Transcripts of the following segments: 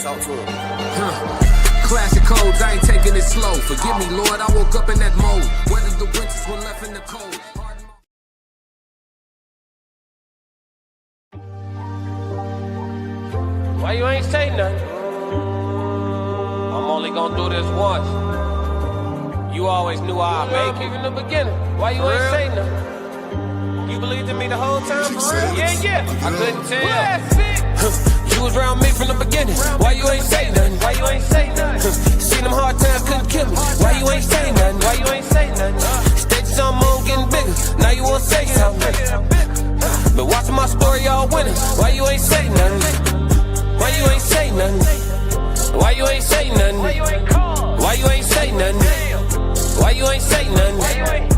Talk to him. Classic codes, I ain't taking it slow. Forgive me, Lord, I woke up in that mode. Whether the winters were left in the cold. Why you ain't say nothing? I'm only gonna do this once. You always knew I'd make it in the beginning. Why you ain't say nothing? You believed in me the whole time, for real? Yeah. I couldn't tell. You was around me from the beginning. Why you ain't say nothing? Why you ain't say nothing? Seen them hard times, couldn't kill me. Why you ain't say nothing? Why you ain't say nothing? Stages I'm on getting bigger. Now you wanna say something. But watching my story, all winning. Why you ain't say nothing? Why you ain't say nothing? Why you ain't say nothing? Why you ain't call? Why you ain't say nothing? Why you ain't say nothing?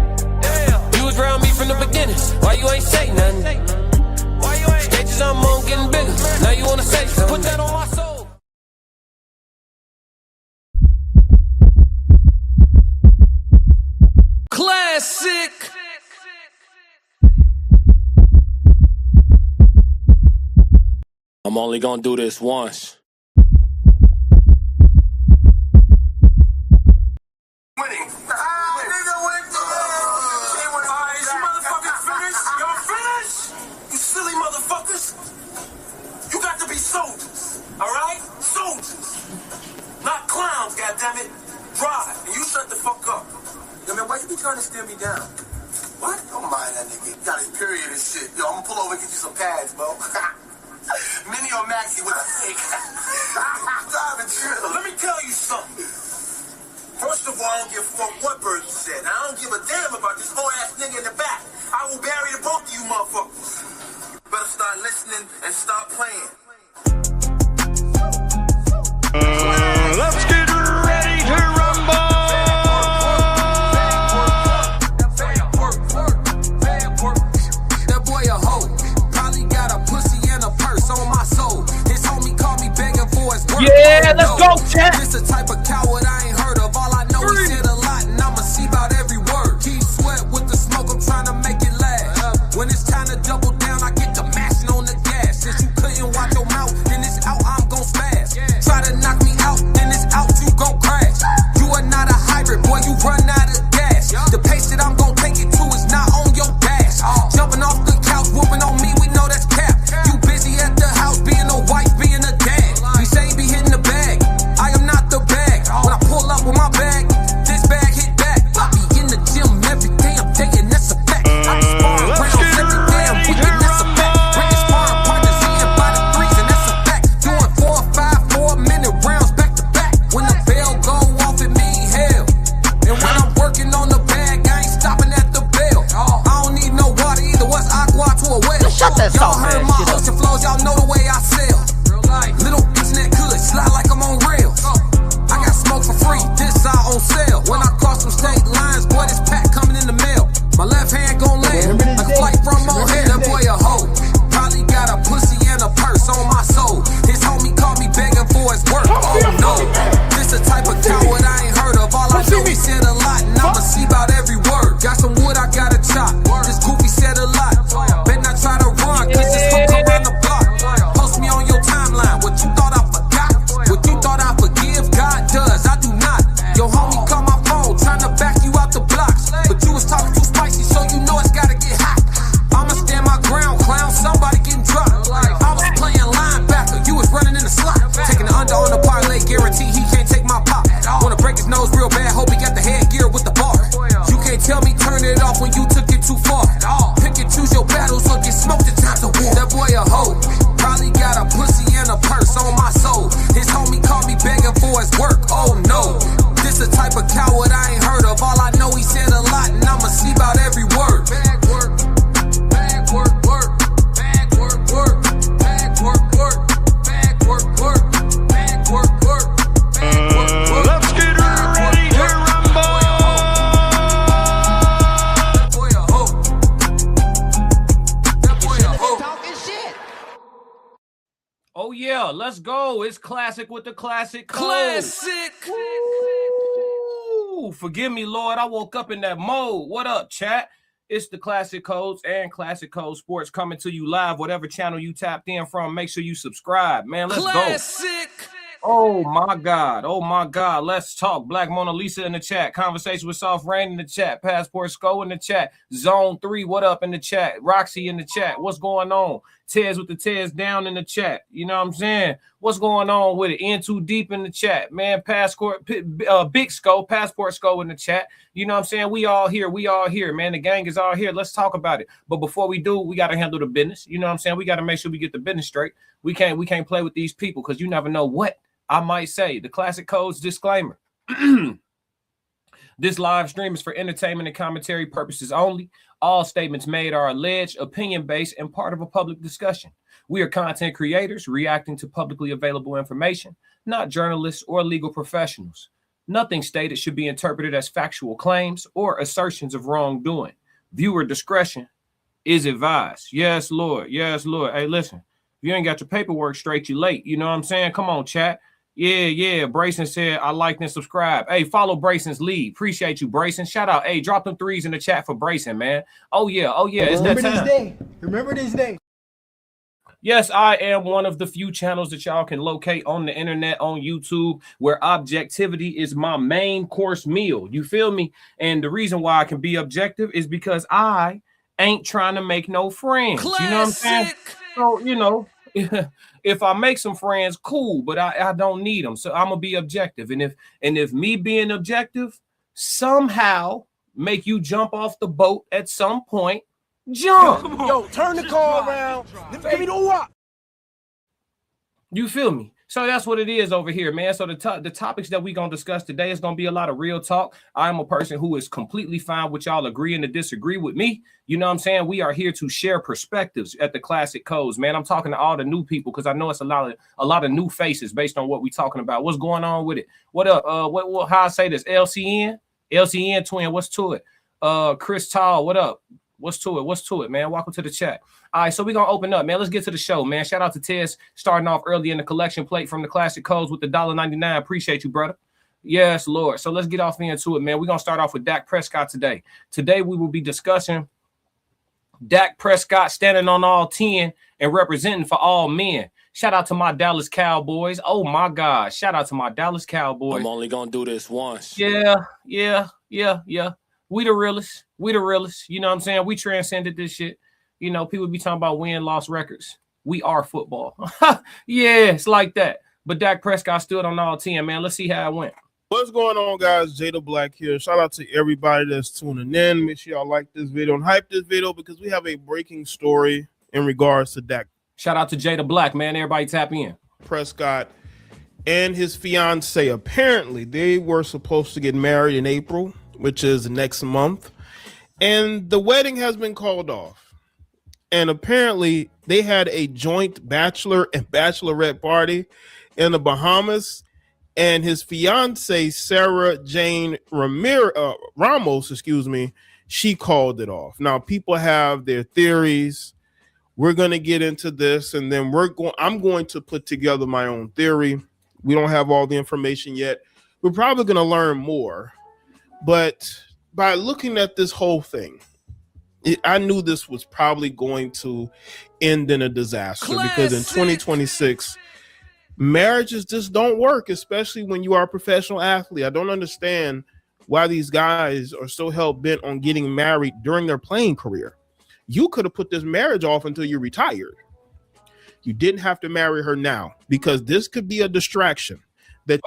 You was around me from the beginning. Why you ain't say nothing? Why you ain't? Stages I'm on getting bigger. Now you wanna say something? Put that on my soul. Classic. I'm only gonna do this once. Winning. Nigga went to Alright, you motherfuckers finished? Y'all finished? You silly motherfuckers. You got to be soldiers. Alright? Soldiers. Not clowns, goddammit. Drive. And you shut the fuck up. Yo, man, why you be trying to steer me down? What? Don't mind that nigga. He got his period and shit. Yo, I'm gonna pull over and get you some pads, bro. Mini or Maxi with a stick. Drive and chill. Let me tell you something. First of all, I don't give a fuck what bird you said. I don't give a damn about this whole ass nigga in the back. I will bury the both of you motherfuckers. You better start listening and stop playing. Let's get ready to rumble. That boy a hoe. Probably got a pussy and a purse on my soul. His homie called me begging for his work. Yeah, let's go, Chad. This the type of coward I ain't heard of. All I know he said a lot, and I'ma see about every word. Keep sweat with the smoke, I'm trying to make it last. When it's time to double down, I get the mashing on the gas. Since you couldn't watch your mouth, then it's out, I'm gon' smash. Try to knock me out, then it's out, you gon' crash. You are not a hybrid, boy, you run out of gas. The pace that I'm gon' take it to is not on your dash. Jumping off the couch, whooping on me, we know that's cap. You busy at the house, being a wife, being a dad. You say be hitting the bag, I am not the bag. When I pull up with my bag, this bag hit back. I be in the gym every damn day, and that's a fact. I be sparring rounds every damn weekend, that's a fact. Bringing sparring partners in by the threes, and that's a fact. Doing 4 or 5 4-minute rounds back to back. When the bell go off, it mean hell. And when I'm working on the bag, I ain't stopping at the bell. I don't need no water either. What's aqua to a well? Shut that Y'all soft heard ass my shit up. ocean flows, y'all know the way I sail. Little internet good, slide like I'm on rails. I got smoke for free, this side on sale. When I cross some state lines, boy, this pack coming in the mail. My left hand gon' land like a flight from O'Hare. That boy a hoe, probably got a pussy and a purse on my soul. His homie called me begging for his work. Oh no, this the type of coward I ain't heard of. All I know he said a lot, and I'ma see about every word. Got some wood, I gotta chop. This goofy said a lot. Bet not try to run, cause this hook around the block. Post me on your timeline. What you thought I forgot? What you thought I forgive? God does, I do not. Your homie call my phone, trying to back you out the blocks. But you was talking too spicy, so you know it's gotta get hot. I'ma stand my ground, clown, somebody getting dropped. I was playing linebacker, you was running in the slot. Taking the under on the parlay, guarantee he can't take my pop. Wanna break his nose real bad, hope he got the headgear with the bar. You can't tell me turn it off when you took it too far. Pick and choose your battles or get smoked in time to war. That boy a hoe, probably got a pussy and a purse on my soul. His homie called me begging for his work, oh no. This the type of coward I ain't heard of. All I know he said a lot, and I'ma see about every word. Bag work, bag work, work, bag work, work, bag work, work, bag work, work, bag work, work, bag work, work. Let's get ready to rumble. That boy a hoe. That boy a hoe. Talking shit. Oh yeah, let's go. It's classic with the classic code. Classic. Ooh, forgive me, Lord. I woke up in that mode. What up, chat? It's the Classic Codes and Classic Code Sports coming to you live. Whatever channel you tapped in from, make sure you subscribe, man. Let's go. Classic. Oh my God. Oh my God. Let's talk. Black Mona Lisa in the chat. Conversation with Soft Rain in the chat. Passport Sco in the chat. Zone 3, what up in the chat? Roxy in the chat. What's going on? Tez with the Tez down in the chat. You know what I'm saying? What's going on with it? In too deep in the chat. Man, Big Sco, Passport Sco in the chat. You know what I'm saying? We all here. We all here, man. The gang is all here. Let's talk about it. But before we do, we got to handle the business. You know what I'm saying? We got to make sure we get the business straight. We can't play with these people because you never know what I might say. The classic codes disclaimer. This live stream is for entertainment and commentary purposes only. All statements made are alleged, opinion-based, and part of a public discussion. We are content creators reacting to publicly available information, not journalists or legal professionals. Nothing stated should be interpreted as factual claims or assertions of wrongdoing. Viewer discretion is advised. Yes, Lord. Yes, Lord. Hey, listen. If you ain't got your paperwork straight, you late. You know what I'm saying? Come on, chat. Yeah. Brayson said, I like and subscribe. Hey, follow Brayson's lead. Appreciate you, Brayson. Shout out. Hey, drop them threes in the chat for Brayson, man. Oh, yeah. It's that time. Remember this day. Yes, I am one of the few channels that y'all can locate on the internet, on YouTube, where objectivity is my main course meal. You feel me? And the reason why I can be objective is because I ain't trying to make no friends. Classic. You know what I'm saying? So, you know, if I make some friends, cool, but I don't need them. So I'm gonna be objective. And if me being objective somehow make you jump off the boat at some point, jump. Yo, turn the car around. Give me the what? You feel me? So that's what it is over here, man. So the topics that we're going to discuss today is going to be a lot of real talk. I'm a person who is completely fine with y'all agreeing to disagree with me. You know what I'm saying? We are here to share perspectives at the Classic Codes, man. I'm talking to all the new people because I know it's a lot of new faces based on what we're talking about. What's going on with it? What up? How I say this? LCN twin, what's to it? Chris Tall, what up? What's to it, man? Welcome to the chat. All right, so we're going to open up, man. Let's get to the show, man. Shout out to Tez starting off early in the collection plate from the Classic Codes with the $1.99. Appreciate you, brother. Yes, Lord. So let's get off into it, man. We're going to start off with Dak Prescott today. Today, we will be discussing Dak Prescott standing on all 10 and representing for all men. Shout out to my Dallas Cowboys. Oh, my God. Shout out to my Dallas Cowboys. I'm only going to do this once. Yeah. We the realest. You know what I'm saying? We transcended this shit. You know, people be talking about win-loss records. We are football. Yeah, it's like that. But Dak Prescott stood on all 10, man. Let's see how it went. What's going on, guys? Jada Black here. Shout out to everybody that's tuning in. Make sure y'all like this video and hype this video because we have a breaking story in regards to Dak. Shout out to Jada Black, man. Everybody tap in. Prescott and his fiance, apparently they were supposed to get married in April, which is next month. And the wedding has been called off. And apparently they had a joint bachelor and bachelorette party in the Bahamas. And his fiance, Sarah Jane Ramos, she called it off. Now, people have their theories. We're going to get into this, and then I'm going to put together my own theory. We don't have all the information yet. We're probably going to learn more. But by looking at this whole thing, I knew this was probably going to end in a disaster. Classic. Because in 2026, marriages just don't work, especially when you are a professional athlete. I don't understand why these guys are so hell-bent on getting married during their playing career. You could have put this marriage off until you retired. You didn't have to marry her now because this could be a distraction.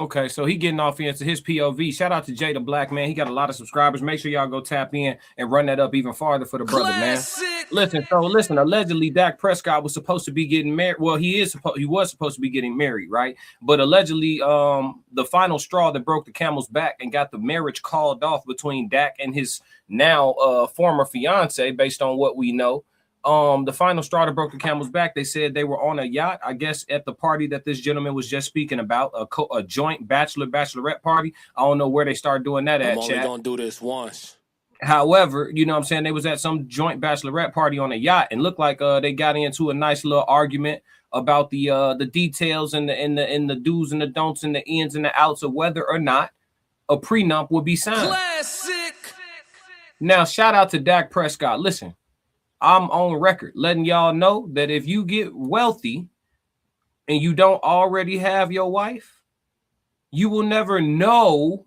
Okay, so he getting off into his POV. Shout out to Jada Black, man. He got a lot of subscribers. Make sure y'all go tap in and run that up even farther for the brother, Classic. Man. Listen. Allegedly, Dak Prescott was supposed to be getting married. Well, he was supposed to be getting married, right? But allegedly, the final straw that broke the camel's back and got the marriage called off between Dak and his now former fiance, based on what we know. The final straw that broke the camel's back, they said they were on a yacht, I guess, at the party that this gentleman was just speaking about, a joint bachelorette party. I don't know where they started doing that at, I'm only going to do this once. However, you know what I'm saying, they was at some joint bachelorette party on a yacht and looked like they got into a nice little argument about the details and the do's and the don'ts and the ins and the outs of whether or not a prenup would be signed. Classic. Now, shout out to Dak Prescott. Listen. I'm on record letting y'all know that if you get wealthy and you don't already have your wife, You will never know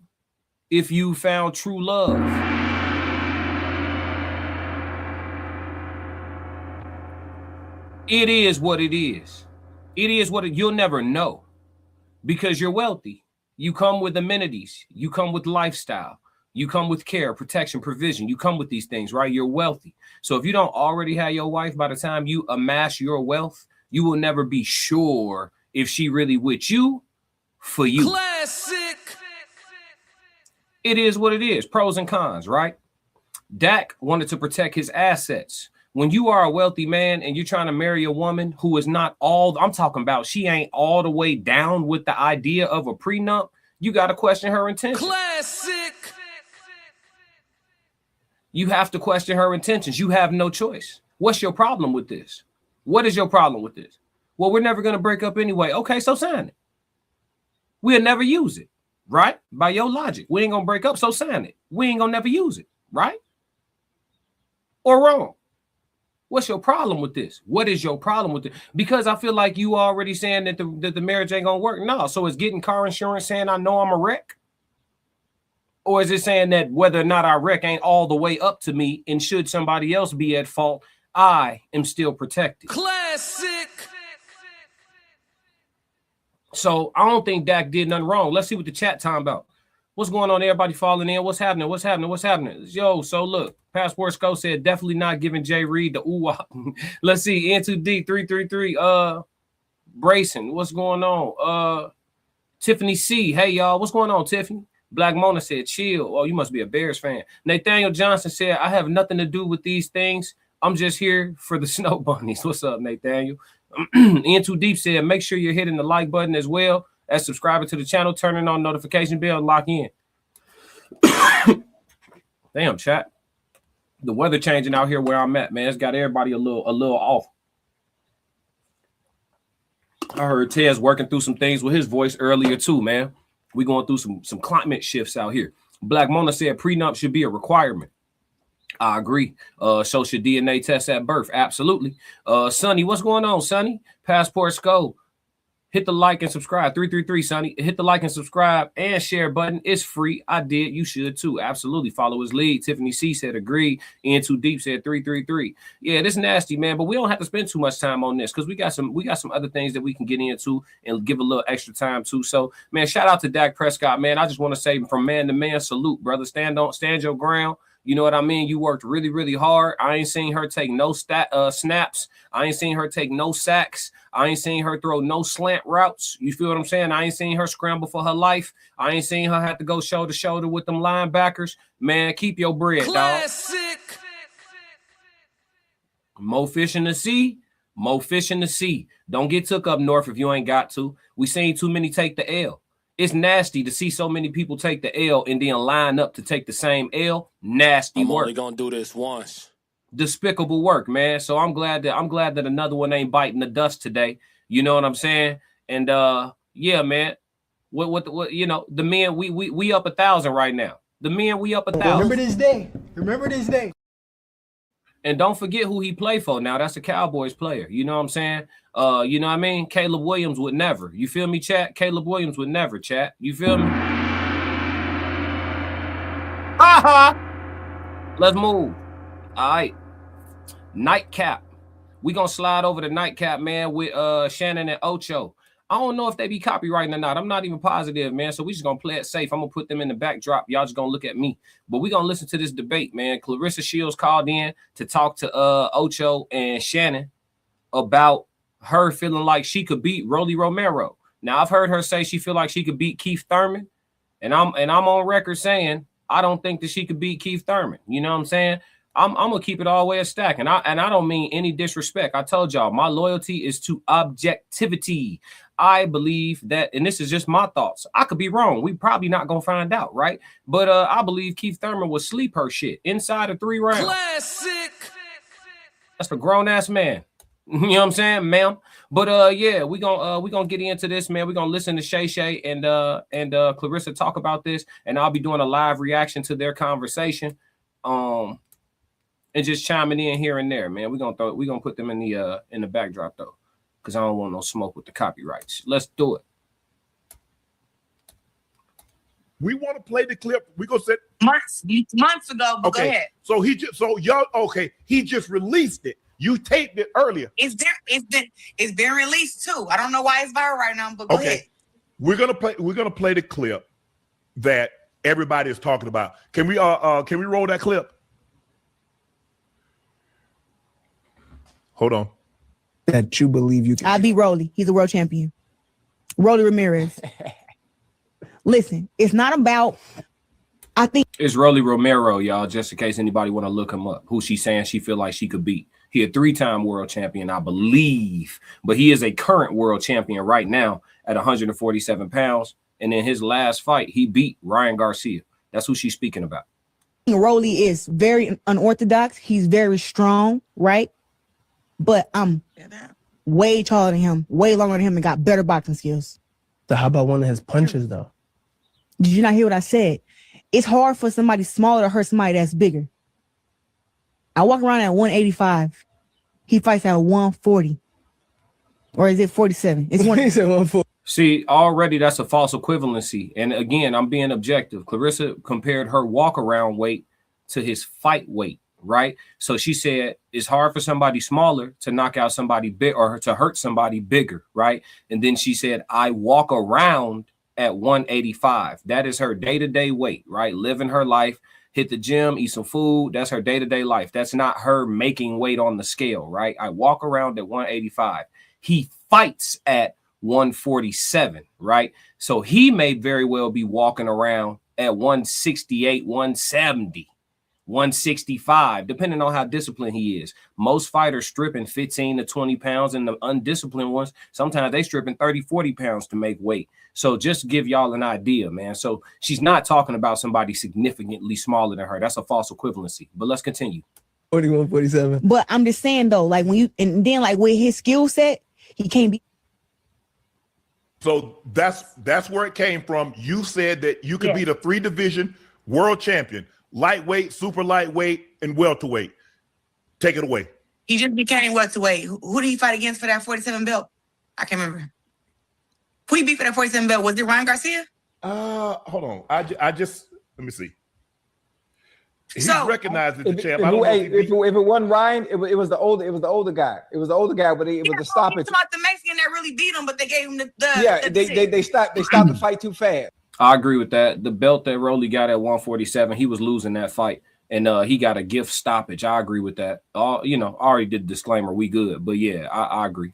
if you found true love. It is what it is. It is what you'll never know because you're wealthy. You come with amenities. You come with lifestyle. You come with care, protection, provision. You come with these things, right? You're wealthy. So if you don't already have your wife, by the time you amass your wealth, you will never be sure if she really with you for you. Classic. It is what it is. Pros and cons, right? Dak wanted to protect his assets. When you are a wealthy man and you're trying to marry a woman who is not all, I'm talking about she ain't all the way down with the idea of a prenup, you got to question her intentions. Classic. You have to question her intentions. You have no choice. What's your problem with this? What is your problem with this? Well, we're never going to break up anyway. Okay, so sign it. We'll never use it, right? By your logic, we ain't going to break up, so sign it. We ain't going to never use it, right? Or wrong? What's your problem with this? What is your problem with it? Because I feel like you already saying that the marriage ain't gonna work. No, so it's getting car insurance saying I know I'm a wreck? Or is it saying that whether or not I wreck ain't all the way up to me, and should somebody else be at fault, I am still protected? Classic. So I don't think Dak did nothing wrong. Let's see what the chat time about. What's going on? Everybody falling in. What's happening? What's happening? What's happening? Yo, so look, Passport Sco said definitely not giving Jay Reed the ooh. Let's see. N2D 333. Brayson, what's going on? Tiffany C. Hey y'all, what's going on, Tiffany? Black Mona said chill. Oh, you must be a Bears fan. Nathaniel Johnson said I have nothing to do with these things. I'm just here for the snow bunnies. What's up, Nathaniel? N2 Deep said make sure you're hitting the like button as well as subscribing to the channel, turning on notification bell, and lock in. Damn, chat. The weather changing out here where I'm at, man. It's got everybody a little off. I heard Tez working through some things with his voice earlier too, man. We going through some climate shifts out here. Black Mona said prenup should be a requirement. I agree. So should DNA test at birth. Absolutely. Sonny, what's going on, Sonny? Passport Sco. Hit the like and subscribe. 333, Sonny. Hit the like and subscribe and share button. It's free. I did. You should too. Absolutely. Follow his lead. Tiffany C said agree. In Too Deep said 333. Yeah, this is nasty, man. But we don't have to spend too much time on this because we got some other things that we can get into and give a little extra time to. So, man, shout out to Dak Prescott, man. I just want to say from man to man, salute, brother. Stand your ground. You know what I mean? You worked really, really hard. I ain't seen her take no snaps. I ain't seen her take no sacks. I ain't seen her throw no slant routes. You feel what I'm saying? I ain't seen her scramble for her life. I ain't seen her have to go shoulder to shoulder with them linebackers. Man, keep your bread, Classic. dog. More fish in the sea. More fish in the sea. Don't get took up north if you ain't got to. We seen too many take the L. It's nasty to see so many people take the L and then line up to take the same L. Nasty work. I'm only gonna do this once. Despicable work, man. So I'm glad that another one ain't biting the dust today. You know what I'm saying? And yeah, man. What you know, the men we up 1,000 right now. The men we up 1,000. Remember this day. Remember this day. And don't forget who he played for. Now that's a Cowboys player. You know what I'm saying? You know what I mean? Caleb Williams would never. You feel me, chat? Caleb Williams would never, chat. You feel me? Let's move. All right. Nightcap. We gonna slide over to Nightcap, man, with Shannon and Ocho. I don't know if they be copywriting or not. I'm not even positive, man. So we just gonna play it safe. I'm gonna put them in the backdrop. Y'all just gonna look at me. But we gonna listen to this debate, man. Claressa Shields called in to talk to Ocho and Shannon about her feeling like she could beat Rolly Romero. Now I've heard her say she feel like she could beat Keith Thurman, and I'm on record saying I don't think that she could beat Keith Thurman. You know what I'm saying? I'm gonna keep it all the way a stack, and I don't mean any disrespect. I told y'all my loyalty is to objectivity. I believe that, and this is just my thoughts. I could be wrong. We probably not gonna find out, right? But I believe Keith Thurman would sleep her shit inside of 3 rounds. Classic. That's a grown ass man. You know what I'm saying, ma'am? But yeah, we gonna get into this, man. We're gonna listen to Shay Shay and Claressa talk about this, and I'll be doing a live reaction to their conversation. And just chiming in here and there, man. We're gonna put them in the backdrop though, because I don't want no smoke with the copyrights. Let's do it. We want to play the clip. We gonna set months ago. But okay. Go ahead. So he just released it. You taped it earlier. It's been released too. I don't know why it's viral right now, but go ahead. We're gonna play the clip that everybody is talking about. Can we roll that clip? Hold on. That you believe you can. I beat Rolly. He's a world champion. Rolly Romero. Listen, it's not about. I think it's Rolly Romero, y'all. Just in case anybody want to look him up, who she's saying she feel like she could beat. He a 3-time world champion, I believe, but he is a current world champion right now at 147 pounds. And in his last fight, he beat Ryan Garcia. That's who she's speaking about. Rolly is very unorthodox. He's very strong, right? But I'm way taller than him, way longer than him, and got better boxing skills. So how about one of his punches, though? Did you not hear what I said? It's hard for somebody smaller to hurt somebody that's bigger. I walk around at 185. He fights at 140. Or is it 47? It's 140. See, already that's a false equivalency. And again, I'm being objective. Claressa compared her walk-around weight to his fight weight, right? So she said it's hard for somebody smaller to knock out somebody big or to hurt somebody bigger, right? And then she said, I walk around at 185. That is her day-to-day weight, right? Living her life, hit the gym, eat some food. That's her day-to-day life. That's not her making weight on the scale, right? I walk around at 185. He fights at 147, right? So he may very well be walking around at 168, 170, 165, depending on how disciplined he is. Most fighters stripping 15 to 20 pounds, and the undisciplined ones, sometimes they stripping 30, 40 pounds to make weight. So just to give y'all an idea, man. So she's not talking about somebody significantly smaller than her. That's a false equivalency. But let's continue. 41, 47. But I'm just saying, though, like when you, and then like with his skill set, he can't be. So that's where it came from. You said that you could be the 3-division world champion, lightweight, super lightweight, and welterweight. Take it away. He just became welterweight. Who did he fight against for that 47 belt? I can't remember. Who he beat for that 47 belt? Was it Ryan Garcia? Hold on. I just let me see. He's recognized as the champ. If it wasn't Ryan, it was the older guy. It was the older guy, but it was the stoppage. It's about the Mexican that really beat him, but they gave him the they stopped the fight too fast. I agree with that. The belt that Rolly got at 147, he was losing that fight, and he got a gift stoppage. I agree with that. I already did the disclaimer. We good, but yeah, I agree.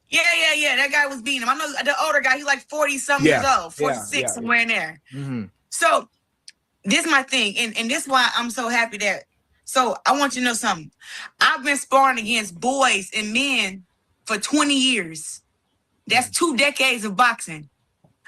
Yeah. That guy was beating him. I know the older guy. He's like 40-something years old, 46, somewhere in there. Mm-hmm. So this is my thing, and this is why I'm so happy that. So I want you to know something. I've been sparring against boys and men for 20 years. That's 2 decades of boxing.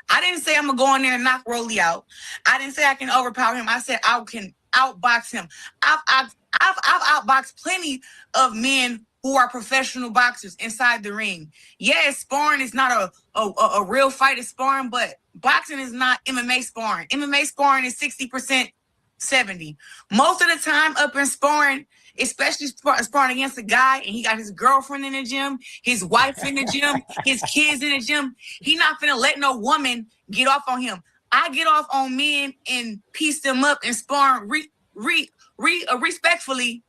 I didn't say I'm gonna go in there and knock Rolly out. I didn't say I can overpower him. I said I can outbox him. I've outboxed plenty of men who are professional boxers inside the ring. Yeah, sparring is not a real fight of sparring, but boxing is not MMA sparring. MMA sparring is 60%, 70%. Most of the time up in sparring, especially sparring against a guy and he got his girlfriend in the gym, his wife in the gym, his kids in the gym, he not finna let no woman get off on him. I get off on men and piece them up and sparring respectfully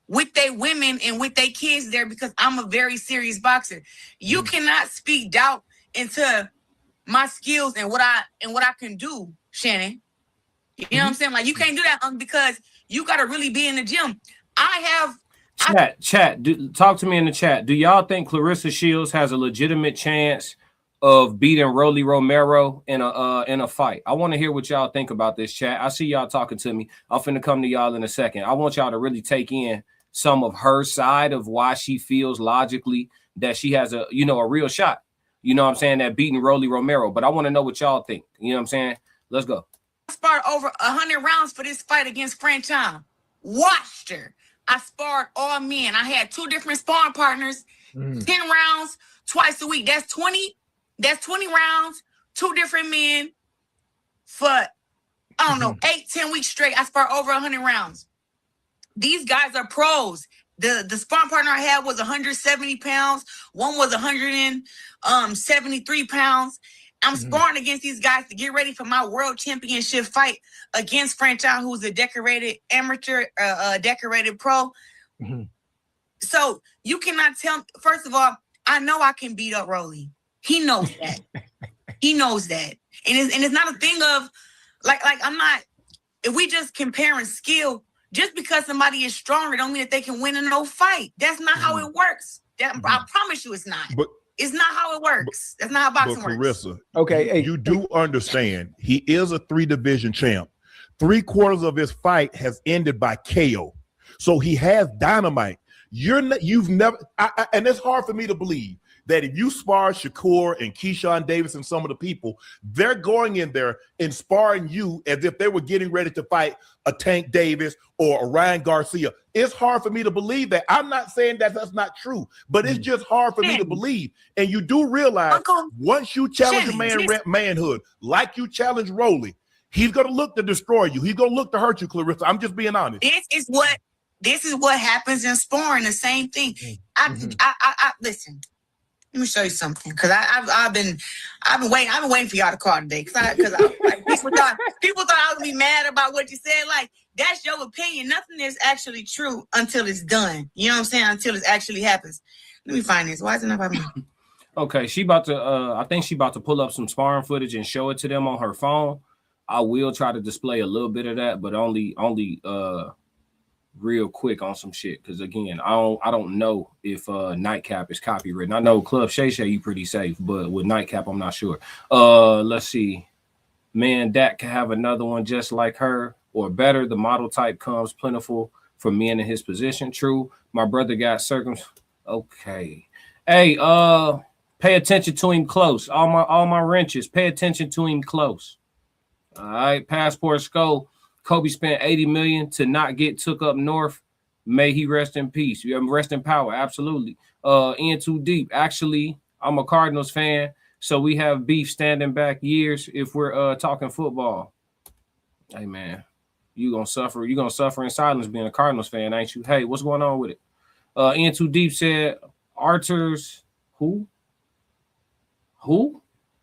with their women and with their kids there because I'm a very serious boxer. You cannot speak doubt into my skills and what I can do, Shannon. You know what I'm saying? Like you can't do that because you gotta really be in the gym. Talk to me in the chat. Do y'all think Claressa Shields has a legitimate chance of beating Rolly Romero in a fight? I want to hear what y'all think about this, chat. I see y'all talking to me. I'm finna come to y'all in a second. I want y'all to really take in some of her side of why she feels logically that she has a real shot. You know what I'm saying? At beating Rolly Romero. But I want to know what y'all think. You know what I'm saying? Let's go. I sparred over 100 rounds for this fight against Franchon. Watched her. I sparred all men. I had 2 different sparring partners, 10 rounds twice a week. That's 20 rounds, 2 different men for, 8-10 weeks straight. I sparred over 100 rounds. These guys are pros. The sparring partner I had was 170 pounds. One was 173 pounds. I'm sparring against these guys to get ready for my world championship fight against Franchise, who's a decorated amateur, decorated pro. So you cannot tell. First of all, I know I can beat up Rolly. He knows that. He knows that, and it's not a thing of like I'm not. If we just comparing skill, just because somebody is stronger, don't mean that they can win in no fight. That's not how it works. I promise you, it's not. But it's not how it works. That's not how boxing works. Claressa, okay, you do understand he is a 3-division champ. 3/4 of his fight has ended by KO, so he has dynamite. You've never, and it's hard for me to believe that if you spar Shakur and Keyshawn Davis and some of the people, they're going in there and sparring you as if they were getting ready to fight a Tank Davis or a Ryan Garcia. It's hard for me to believe that. I'm not saying that that's not true, but it's just hard for me to believe. And you do realize once you challenge a manhood, like you challenge Rolly, he's going to look to destroy you. He's going to look to hurt you, Claressa. I'm just being honest. This is what happens in sparring. The same thing. I listen. Let me show you something, because I've been waiting for y'all to call today, because like, people thought I would be mad about what you said. Like, that's your opinion. Nothing is actually true until it's done. You know what I'm saying? Until it actually happens. Let me find this. Why is it not popping up? Okay, she about to. I think she about to pull up some sparring footage and show it to them on her phone. I will try to display a little bit of that, but only real quick on some shit, because again, I don't know if Nightcap is copywritten. I know Club Shay Shay you pretty safe, but with Nightcap I'm not sure. Let's see. Man, Dak can have another one just like her or better. The model type comes plentiful for men in his position. True. My brother got okay. Hey, pay attention to him close. All my wrenches, pay attention to him close. All right, Passport Skull. Kobe spent $80 million to not get took up north. May he rest in peace. Rest in power. Absolutely. In too deep. Actually, I'm a Cardinals fan, so we have beef standing back years if we're talking football. Hey man, you're gonna suffer in silence being a Cardinals fan, ain't you? Hey, what's going on with it? In too deep said Arthur's who?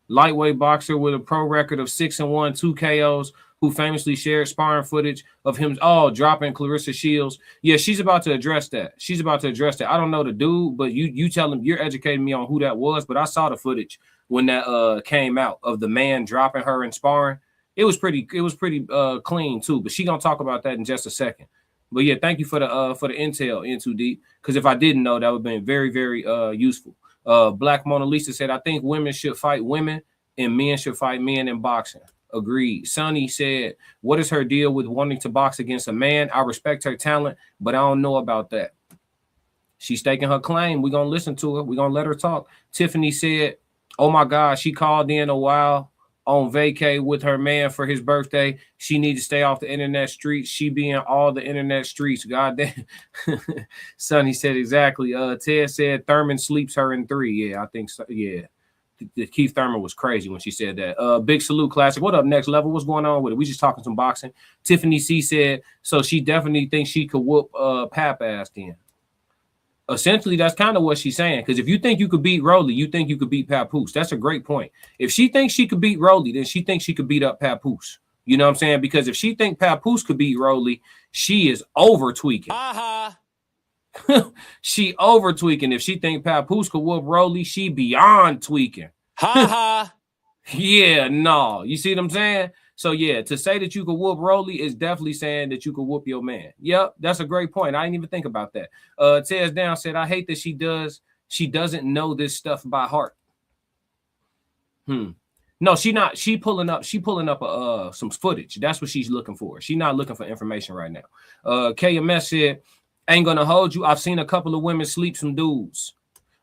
Lightweight boxer with a pro record of 6-1, 2 KOs. Who famously shared sparring footage of him dropping Claressa Shields. Yeah, she's about to address that. I don't know the dude, but you tell him, you're educating me on who that was, but I saw the footage when that came out of the man dropping her in sparring. It was pretty clean too, but she gonna talk about that in just a second. But yeah, thank you for the intel in too deep, because if I didn't know, that would have been very, very useful. Black Mona Lisa said, I think women should fight women and men should fight men in boxing. Agreed. Sonny said, what is her deal with wanting to box against a man? I respect her talent, but I don't know about that. She's staking her claim. We're going to listen to her. We're going to let her talk. Tiffany said, oh my God, she called in a while on vacay with her man for his birthday. She needs to stay off the internet streets. She be in all the internet streets. God damn. Sonny said exactly. Ted said Thurman sleeps her in 3. Yeah, I think so. Yeah. Keith Thurman was crazy when she said that. Big salute, classic. What up, next level? What's going on with it? We just talking some boxing. Tiffany C said, so she definitely thinks she could whoop Pap ass then. Essentially, that's kind of what she's saying. Because if you think you could beat Rolly, you think you could beat Papoose. That's a great point. If she thinks she could beat Rolly, then she thinks she could beat up Papoose. You know what I'm saying? Because if she thinks Papoose could beat Rolly, she is over tweaking. She over tweaking. If she think Papoose could whoop Rolly, she beyond tweaking. Yeah, no. You see what I'm saying? So yeah, to say that you could whoop Rolly is definitely saying that you could whoop your man. Yep, that's a great point. I didn't even think about that. Tez Down said, I hate that she doesn't know this stuff by heart. No, she not. She pulling up some footage. That's what she's looking for. She's not looking for information right now. KMS said, ain't gonna hold you. I've seen a couple of women sleep some dudes.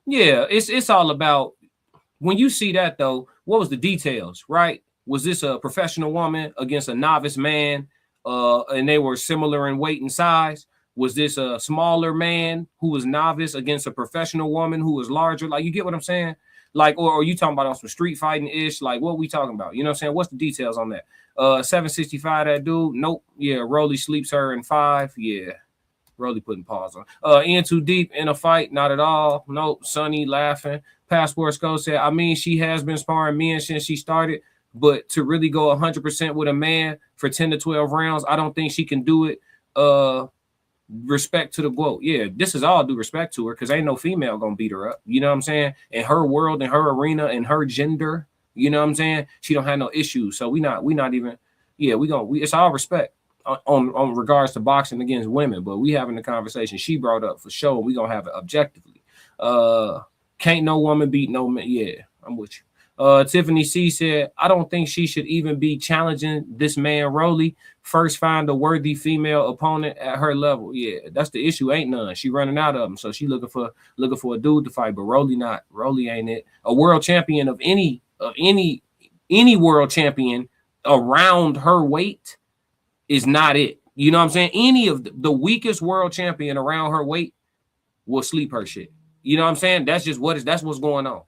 Yeah, it's all about when you see that though. What was the details, right? Was this a professional woman against a novice man, and they were similar in weight and size? Was this a smaller man who was novice against a professional woman who was larger? Like, you get what I'm saying? Like, or are you talking about on some street fighting ish? Like, what are we talking about? You know what I'm saying? What's the details on that? 765, that dude. Nope. Yeah, Rolly sleeps her in 5. Yeah. Rolly putting pause on. In too deep in a fight, not at all. Nope. Sonny laughing. Passport Skull said, I mean, she has been sparring men since she started, but to really go 100% with a man for 10 to 12 rounds, I don't think she can do it. Respect to the GWOAT. Yeah, this is all due respect to her because ain't no female gonna beat her up. You know what I'm saying? In her world, in her arena, in her gender, you know what I'm saying? She don't have no issues. So we not even, yeah, it's all respect on regards to boxing against women, but we having the conversation she brought up for sure. We gonna have it objectively. Can't no woman beat no man. Yeah, I'm with you. Tiffany C said, I don't think she should even be challenging this man Rolly. First find a worthy female opponent at her level. Yeah, that's the issue. Ain't none. She running out of them. So she looking for a dude to fight, but Rolly not. Rolly ain't it. A world champion of any world champion around her weight is not it. You know what I'm saying? Any of the weakest world champion around her weight will sleep her shit. You know what I'm saying? That's what's going on.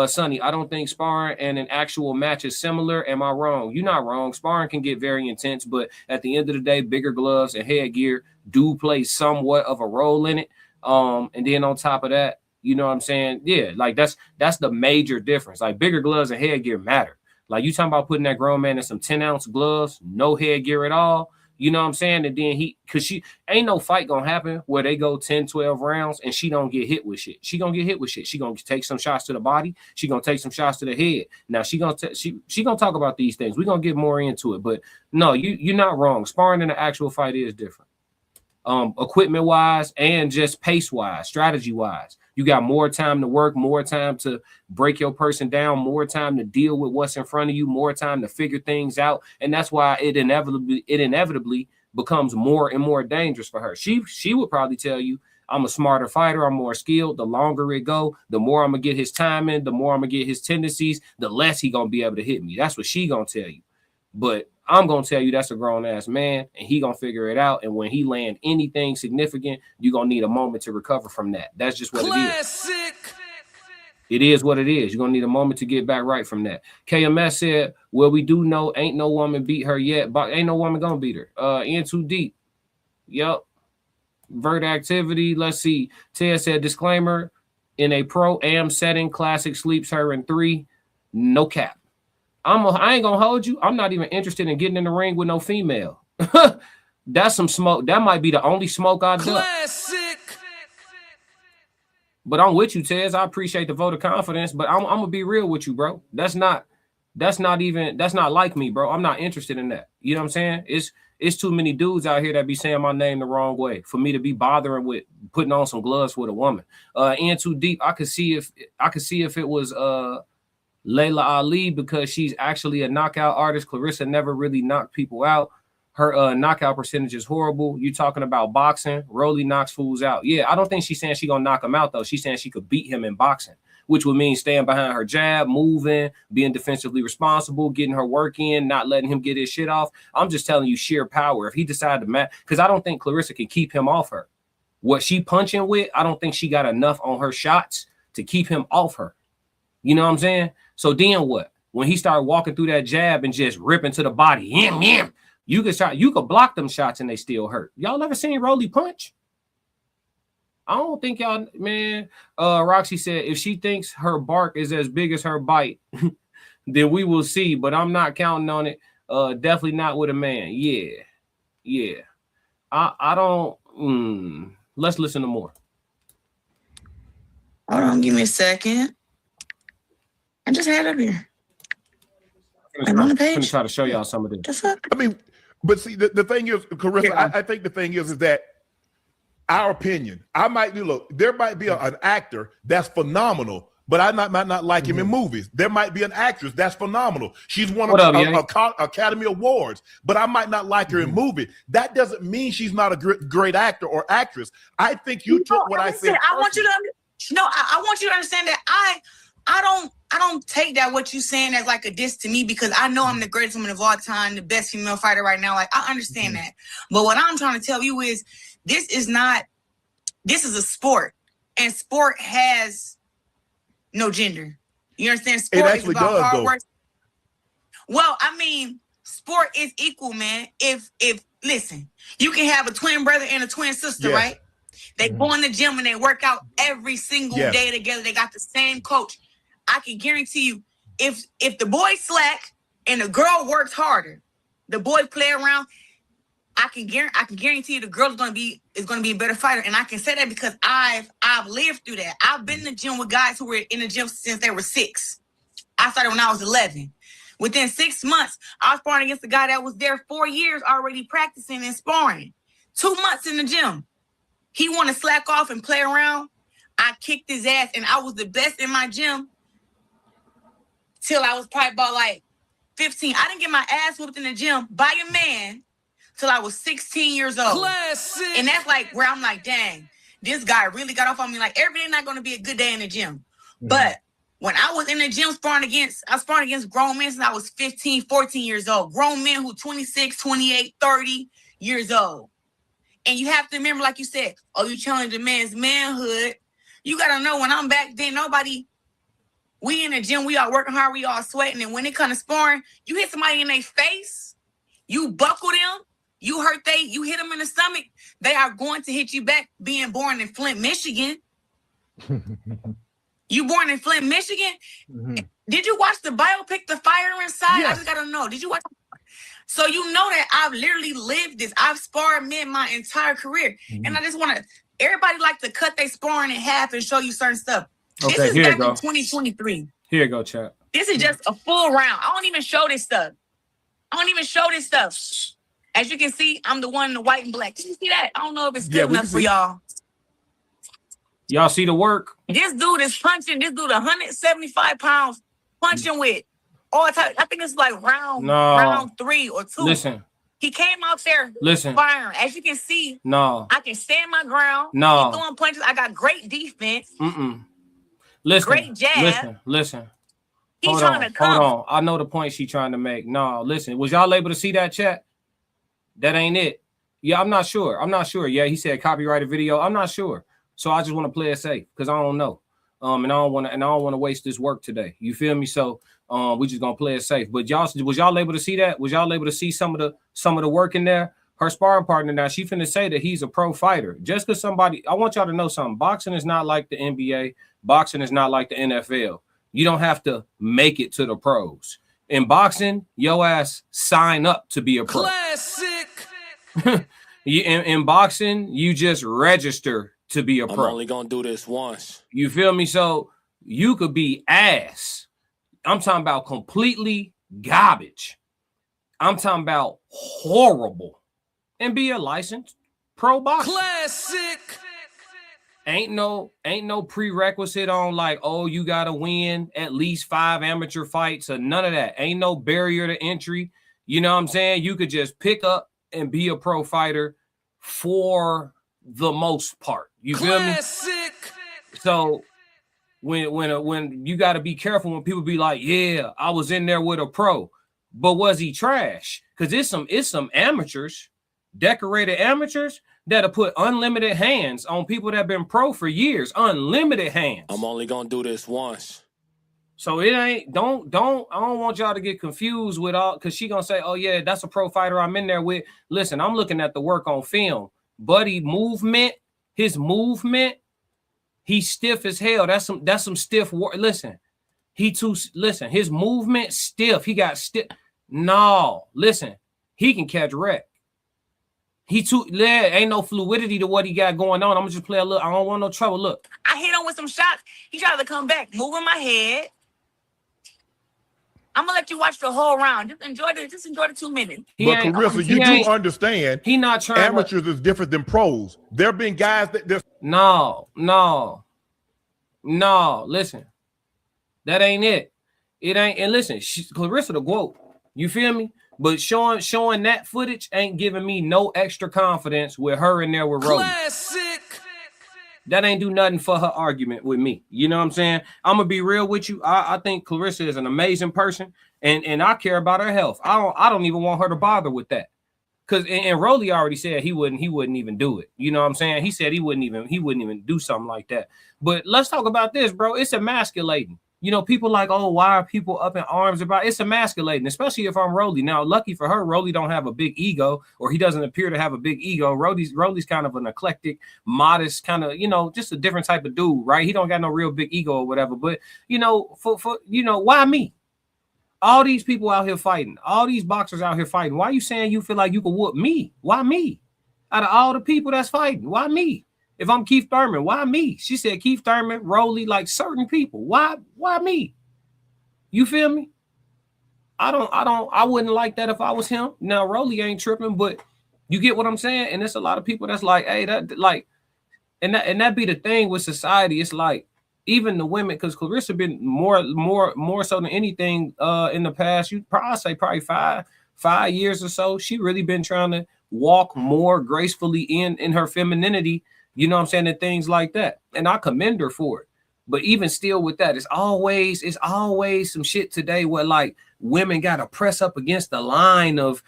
Sonny, I don't think sparring and an actual match is similar. Am I wrong? You're not wrong. Sparring can get very intense, but at the end of the day, bigger gloves and headgear do play somewhat of a role in it. And then on top of that, you know what I'm saying? Yeah, like that's the major difference. Like bigger gloves and headgear matter. Like you talking about putting that grown man in some 10-ounce gloves, no headgear at all. You know what I'm saying? And then because she ain't no fight gonna happen where they go 10, 12 rounds and she don't get hit with shit. She gonna get hit with shit. She gonna take some shots to the body. She gonna take some shots to the head. Now she gonna talk about these things. We're gonna get more into it, but no, you're not wrong. Sparring in an actual fight is different. Equipment wise and just pace wise, strategy wise. You got more time to work, more time to break your person down, more time to deal with what's in front of you, more time to figure things out. And that's why it inevitably becomes more and more dangerous for her. She would probably tell you, I'm a smarter fighter, I'm more skilled. The longer it go, the more I'm gonna get his timing, the more I'm gonna get his tendencies, the less he gonna be able to hit me. That's what she gonna tell you. But I'm gonna tell you that's a grown-ass man, and he gonna figure it out. And when he land anything significant, you're gonna need a moment to recover from that. That's just what it is. It is what it is. You're gonna need a moment to get back right from that. KMS said, well, we do know ain't no woman beat her yet, but ain't no woman gonna beat her. In too deep. Yep. Vert activity. Let's see. Ted said, disclaimer, in a pro-am setting, classic sleeps her in 3. No cap. I ain't gonna hold you. I'm not even interested in getting in the ring with no female. That's some smoke. That might be the only smoke I do. Classic. But I'm with you, Tez. I appreciate the vote of confidence, but I'm gonna be real with you, bro. That's not like me, bro. I'm not interested in that. You know what I'm saying? It's too many dudes out here that be saying my name the wrong way for me to be bothering with putting on some gloves with a woman. In too deep. I could see if it was Layla Ali, because she's actually a knockout artist. Claressa never really knocked people out. Her knockout percentage is horrible. You talking about boxing? Rolly knocks fools out. Yeah, I don't think she's saying she's gonna knock him out though. She's saying she could beat him in boxing, which would mean staying behind her jab, moving, being defensively responsible, getting her work in, not letting him get his shit off. I'm just telling you sheer power. If he decided to match, because I don't think Claressa can keep him off her. What she punching with, I don't think she got enough on her shots to keep him off her. You know what I'm saying? So then what? When he started walking through that jab and just ripping to the body, you could block them shots and they still hurt. Y'all ever seen Rolly punch? I don't think y'all, man. Roxy said, if she thinks her bark is as big as her bite, then we will see. But I'm not counting on it. Definitely not with a man. Yeah. I don't. Let's listen to more. Hold on, give me a second. I just had it up here. I'm on the page. I'm gonna try to show y'all some of this. I mean, but see, the thing is, Claressa, I think the thing is that our opinion. I might look. There might be an actor that's phenomenal, but I might not like him in movies. There might be an actress that's phenomenal. She's won Academy Awards, but I might not like her in movie. That doesn't mean she's not a great actor or actress. I think you took what I said. I want you to understand that I don't take that what you saying as like a diss to me, because I know I'm the greatest woman of all time, the best female fighter right now. Like, I understand that. But what I'm trying to tell you is this is a sport, and sport has no gender. You understand? Sport is about hard work. Well, I mean, sport is equal, man. If listen, you can have a twin brother and a twin sister, right? They go in the gym and they work out every single day together. They got the same coach. I can guarantee you, if the boy slack and the girl works harder, the boy play around, I can guarantee you the girl is gonna be a better fighter. And I can say that because I've lived through that. I've been in the gym with guys who were in the gym since they were 6. I started when I was 11. Within 6 months, I was sparring against a guy that was there 4 years already practicing and sparring. 2 months in the gym. He wanted to slack off and play around. I kicked his ass, and I was the best in my gym till I was probably about like 15. I didn't get my ass whooped in the gym by a man till I was 16 years old. Classic. And that's like where I'm like, dang, this guy really got off on me. Like, every day not going to be a good day in the gym. But when I was in the gym sparring against grown men since I was 15, 14 years old. Grown men who 26, 28, 30 years old. And you have to remember, like you said, oh, you challenge a man's manhood. You got to know, when I'm back then, we in the gym, we all working hard, we all sweating. And when it comes to sparring, you hit somebody in their face, you buckle them, you hit them in the stomach, they are going to hit you back. Being born in Flint, Michigan. You born in Flint, Michigan? Mm-hmm. Did you watch the biopic, The Fire Inside? Yes. I just got to know. Did you watch? So you know that I've literally lived this. I've sparred men my entire career. Mm-hmm. And I just want to, everybody like to cut their sparring in half and show you certain stuff. Okay, this is here back you go. in 2023. Here you go, chat. This is just a full round. I don't even show this stuff. As you can see, I'm the one in the white and black. Did you see that? I don't know if it's good enough for y'all. Y'all see the work? This dude is punching. This dude 175 pounds punching with all types. I think it's like round 3 or 2. Listen. He came out there firing. As you can see, I can stand my ground. He's throwing punches. I got great defense. Listen. Great jab. Listen. He's trying to come. Hold on. I know the point she's trying to make. No, listen. Was y'all able to see that, chat? That ain't it. Yeah, I'm not sure. Yeah, he said copyrighted video. I'm not sure. So I just want to play it safe because I don't know. And I don't want to waste this work today. You feel me? So we just gonna play it safe. But was y'all able to see that? Was y'all able to see some of the work in there? Her sparring partner now, she finna say that he's a pro fighter. Just because I want y'all to know something. Boxing is not like the NBA. Boxing is not like the NFL. You don't have to make it to the pros. In boxing, your ass sign up to be a pro. Classic. In boxing, you just register to be a pro. I'm only gonna do this once. You feel me? So you could be ass. I'm talking about completely garbage. I'm talking about horrible and be a licensed pro boxer. Classic. Ain't no prerequisite on like, oh, you gotta win at least 5 amateur fights or none of that. Ain't no barrier to entry. You know what I'm saying? You could just pick up and be a pro fighter for the most part. You feel me? So when you got to be careful when people be like, yeah, I was in there with a pro, but was he trash? Because it's some amateurs, decorated amateurs that'll put unlimited hands on people that have been pro for years. Unlimited hands. I'm only gonna do this once. So it ain't, I don't want y'all to get confused with all, because she gonna say, oh yeah, that's a pro fighter I'm in there with. Listen, I'm looking at the work on film. Buddy his movement, he's stiff as hell. That's some stiff work. Listen, his movement stiff. He got stiff. No, listen, he can catch wreck. Ain't no fluidity to what he got going on. I'm gonna just play a little. I don't want no trouble. Look, I hit him with some shots. He tried to come back, moving my head. I'm gonna let you watch the whole round. Just enjoy the 2 minutes. But Claressa, you do understand he not trying. Amateurs is different than pros. There have been guys that no. Listen, that ain't it. It ain't. And listen, Claressa the GWOAT. You feel me? But showing that footage ain't giving me no extra confidence with her in there with Rolly. Classic. That ain't do nothing for her argument with me. You know what I'm saying? I'm gonna be real with you. I think Claressa is an amazing person, and I care about her health. I don't even want her to bother with that. Cause and Rolly already said he wouldn't even do it. You know what I'm saying? He said he wouldn't even do something like that. But let's talk about this, bro. It's emasculating. You know, people like, oh, why are people up in arms about it? It's emasculating, especially if I'm Rolly. Now, lucky for her, Rolly don't have a big ego, or he doesn't appear to have a big ego. Rolly's kind of an eclectic, modest, kind of, you know, just a different type of dude, right? He don't got no real big ego or whatever. But, you know, for you know, why me? All these people out here fighting, all these boxers out here fighting. Why are you saying you feel like you can whoop me? Why me? Out of all the people that's fighting, why me? If I'm Keith Thurman, why me? She said Keith Thurman, Rolly, like certain people. Why me? You feel me? I wouldn't like that if I was him. Now, Rolly ain't tripping, but you get what I'm saying? And there's a lot of people that's like, hey, that like, and that be the thing with society. It's like, even the women, because Claressa been more so than anything in the past, you probably say probably five years or so, she really been trying to walk more gracefully in her femininity. You know what I'm saying? And things like that. And I commend her for it. But even still with that, it's always some shit today where like women gotta press up against the line of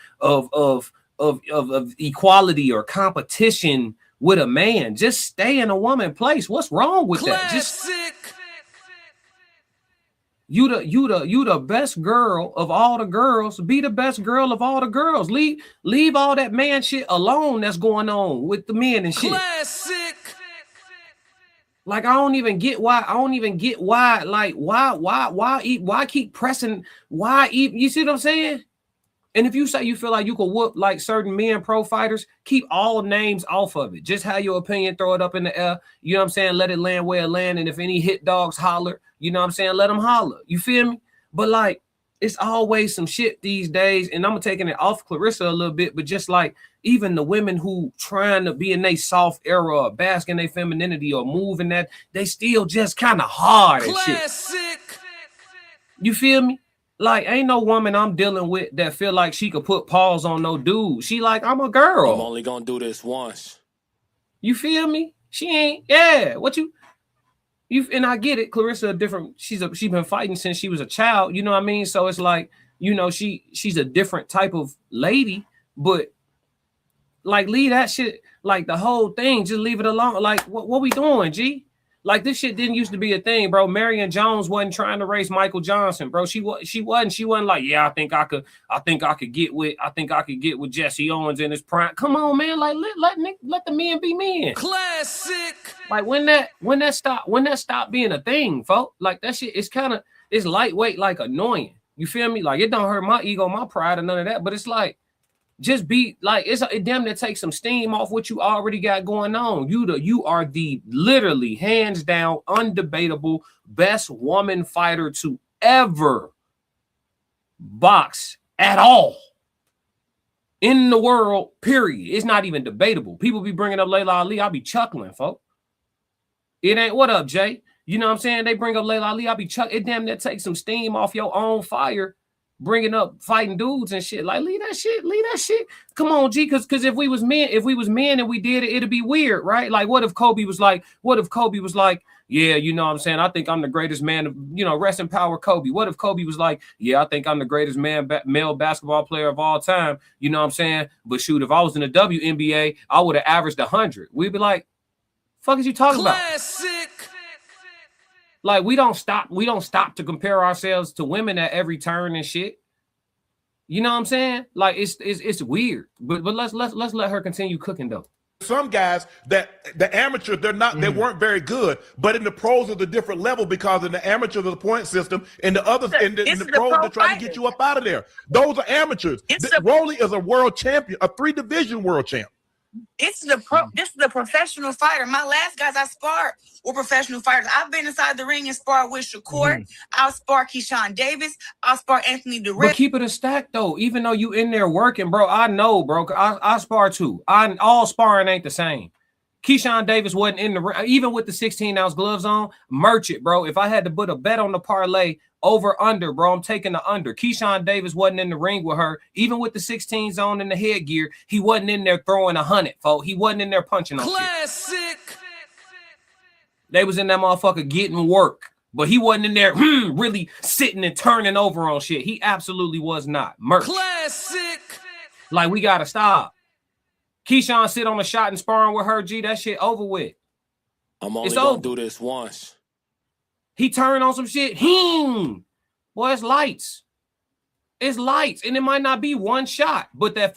equality or competition with a man. Just stay in a woman place. What's wrong with that? Just you the best girl of all the girls. Be the best girl of all the girls. Leave all that man shit alone that's going on with the men and shit. Like I don't even get why. Like why keep pressing? Why you see what I'm saying? And if you say you feel like you could whoop like certain men pro fighters, keep all names off of it. Just have your opinion, throw it up in the air. You know what I'm saying? Let it land where it land. And if any hit dogs holler, you know what I'm saying? Let them holler. You feel me? But like, it's always some shit these days. And I'm taking it off Claressa a little bit, but just like even the women who trying to be in their soft era or bask in their femininity or moving that, they still just kind of hard and shit. You feel me? Like, ain't no woman I'm dealing with that feel like she could put paws on no dude. She like, I'm a girl. I'm only gonna do this once. You feel me? She ain't, yeah. What you and I get it. Claressa a different, she's been fighting since she was a child, you know what I mean? So it's like, you know, she's a different type of lady, but like leave that shit, like the whole thing, just leave it alone. Like, what we doing, G? Like this shit didn't used to be a thing, bro. Marion Jones wasn't trying to race Michael Johnson, bro. She wasn't like, yeah, I think I could get with Jesse Owens in his prime. Come on, man. Like let the men be men. Classic. Like when that stop being a thing, folks. Like that shit is it's lightweight, like annoying. You feel me? Like it don't hurt my ego, my pride, or none of that. But it's like, just be like, it damn near take some steam off what you already got going on. You are the literally hands down undebatable best woman fighter to ever box at all in the world, period. It's not even debatable. People be bringing up Layla Ali. I'll be chuckling, folks. It ain't, what up, Jay? You know what I'm saying? They bring up Layla Ali. I'll be chuckling. It damn near take some steam off your own fire, bringing up fighting dudes and shit. Like, leave that shit. Come on, G, because if we was men and we did it, it'd be weird, right? Like, what if Kobe was like, yeah, you know what I'm saying? I think I'm the greatest man, rest in power, Kobe. What if Kobe was like, yeah, I think I'm the greatest male basketball player of all time, you know what I'm saying? But shoot, if I was in the WNBA, I would have averaged 100. We'd be like, fuck is you talking about? Like, we don't stop to compare ourselves to women at every turn and shit. You know what I'm saying? Like, it's weird. But let's let her continue cooking though. Some guys that the amateurs, they weren't very good, but in the pros of the different level, because in the amateurs of the point system and the others in the pros they're trying to get you up out of there. Those are amateurs. Rolly is a world champion, a 3-division world champ. This is the professional fighter. My last guys I sparred were professional fighters. I've been inside the ring and sparred with Shakur. I'll spar Keyshawn Davis. I'll spar Anthony DeRick. But keep it a stack though. Even though you in there working, bro, I know, bro. I spar too. All sparring ain't the same. Keyshawn Davis wasn't in the ring, even with the 16-ounce gloves on. Merch it, bro. If I had to put a bet on the parlay, over under, bro, I'm taking the under. Keyshawn Davis wasn't in the ring with her, even with the 16s on and the headgear. He wasn't in there throwing 100, folks. He wasn't in there punching on shit. They was in that motherfucker getting work, but he wasn't in there really sitting and turning over on shit. He absolutely was not. Merch. Like, we gotta stop. Keyshawn sit on a shot and sparring with her, G, that shit over with. I'm only gonna do this once. He turned on some shit. Boy, it's lights. It's lights, and it might not be one shot, but that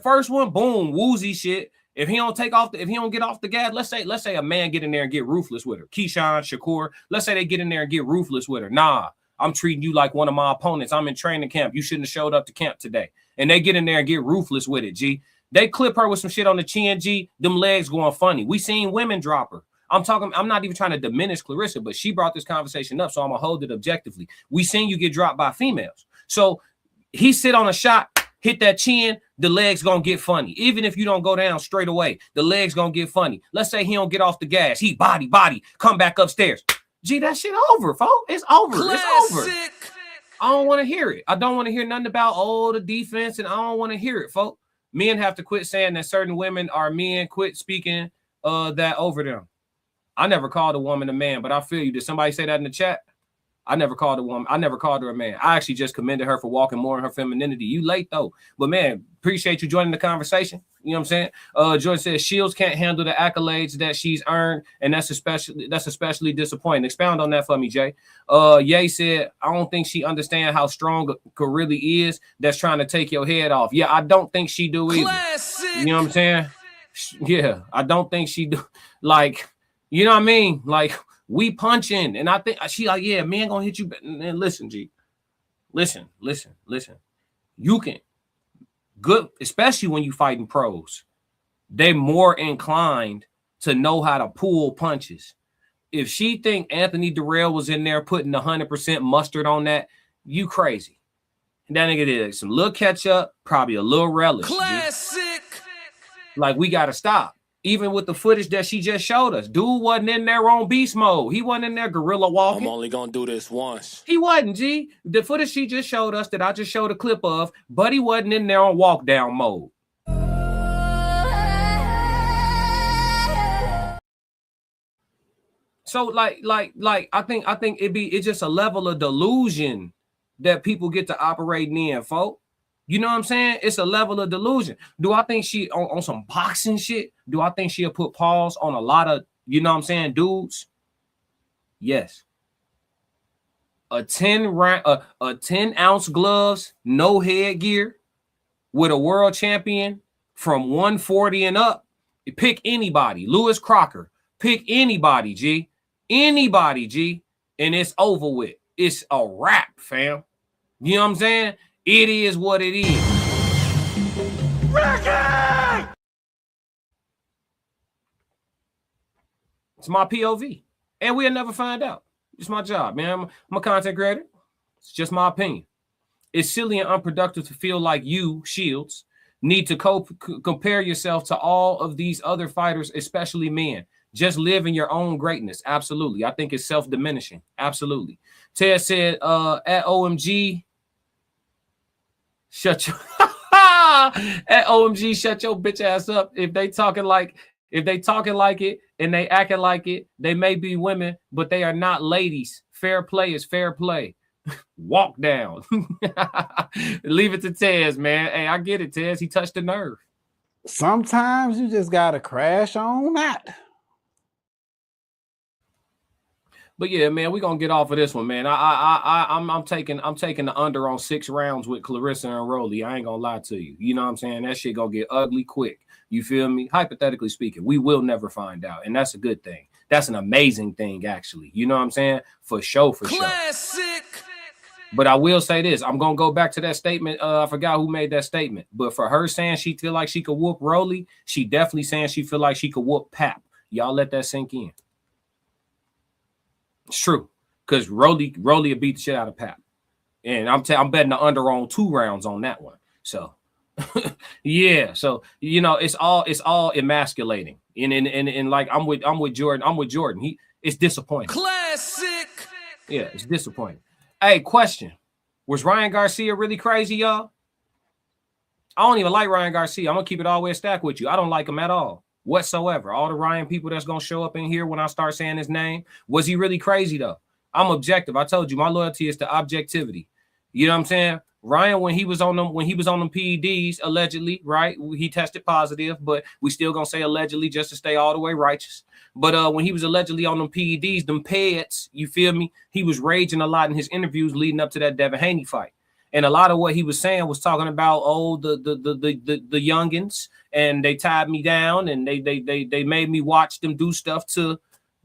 first one, boom, woozy shit. If he don't get off the gas, let's say a man get in there and get ruthless with her. Keyshawn, Shakur, let's say they get in there and get ruthless with her. Nah, I'm treating you like one of my opponents. I'm in training camp. You shouldn't have showed up to camp today. And they get in there and get ruthless with it, G. They clip her with some shit on the chin, G. Them legs going funny. We seen women drop her. I'm not even trying to diminish Claressa, but she brought this conversation up, so I'm gonna hold it objectively. We seen you get dropped by females. So he sit on a shot, hit that chin, the legs gonna get funny. Even if you don't go down straight away, the legs gonna get funny. Let's say he don't get off the gas. He body, come back upstairs. Gee, that shit over, folks. It's over. Classic. It's over. I don't want to hear it. I don't want to hear nothing about, the defense, and I don't want to hear it, folks. Men have to quit saying that certain women are men. Quit speaking that over them. I never called a woman a man, but I feel you. Did somebody say that in the chat? I never called a woman. I never called her a man. I actually just commended her for walking more in her femininity. You late though, but man, appreciate you joining the conversation. You know what I'm saying? Jordan says Shields can't handle the accolades that she's earned, and that's especially disappointing. Expound on that for me, Jay. Ye said I don't think she understands how strong Ka really is. That's trying to take your head off. Yeah, I don't think she do either. Classic. You know what I'm saying? Yeah, I don't think she do. Like, you know what I mean? Like. We punching, and I think she like, yeah, man gonna hit you. And listen, G, listen. You can good, especially when you fighting pros. They more inclined to know how to pull punches. If she think Anthony Durrell was in there putting 100% mustard on that, you crazy. And that nigga did some little ketchup, probably a little relish. Classic. G. Like we gotta stop. Even with the footage that she just showed us, dude wasn't in there on beast mode. He wasn't in there gorilla walking. I'm only gonna do this once. He wasn't, G. The footage she just showed us that I just showed a clip of, Buddy wasn't in there on walk down mode. So like I think it's just a level of delusion that people get to operating in, folks. You know what I'm saying? It's a level of delusion. Do I think she on some boxing shit? Do I think she'll put pause on a lot of, you know what I'm saying, dudes? Yes. A 10-ounce gloves, no headgear, with a world champion from 140 and up. Pick anybody. Lewis Crocker. Pick anybody, G. Anybody, G. And it's over with. It's a wrap, fam. You know what I'm saying? It is what it is. Ricky! It's my POV. And we'll never find out. It's my job, man. I'm a content creator. It's just my opinion. It's silly and unproductive to feel like you, Shields, need to compare yourself to all of these other fighters, especially men. Just live in your own greatness. Absolutely. I think it's self-diminishing. Absolutely. Ted said, at OMG, shut your at OMG, shut your bitch ass up. If they talking like it and they acting like it, they may be women, but they are not ladies. Fair play is fair play. Walk down. Leave it to Tez, man. Hey, I get it, Tez. He touched the nerve. Sometimes you just gotta crash on that. But yeah, man, we're gonna get off of this one, man. I'm taking the under on 6 rounds with Claressa and Rolly. I ain't gonna lie to you. You know what I'm saying? That shit gonna get ugly quick. You feel me? Hypothetically speaking, we will never find out, and that's a good thing. That's an amazing thing, actually. You know what I'm saying? For sure. Classic. But I will say this. I'm gonna go back to that statement. I forgot who made that statement, but for her saying she feel like she could whoop Rolly, she definitely saying she feel like she could whoop Pap. Y'all let that sink in. It's true, because Rolly will beat the shit out of Pap, and I'm betting the under on 2 rounds on that one. So, yeah. So you know, it's all emasculating, and like I'm with Jordan. It's disappointing. Classic. Yeah, it's disappointing. Hey, question: was Ryan Garcia really crazy, y'all? I don't even like Ryan Garcia. I'm gonna keep it all the way stacked with you. I don't like him at all. Whatsoever. All the Ryan people that's gonna show up in here when I start saying his name. Was he really crazy though? I'm objective. I told you my loyalty is to objectivity. You know what I'm saying? Ryan, when he was on them PEDs, allegedly, right? He tested positive, but we still gonna say allegedly just to stay all the way righteous. But when he was allegedly on them PEDs, them peds, you feel me? He was raging a lot in his interviews leading up to that Devin Haney fight. And a lot of what he was saying was talking about, the youngins, and they tied me down, and they made me watch them do stuff to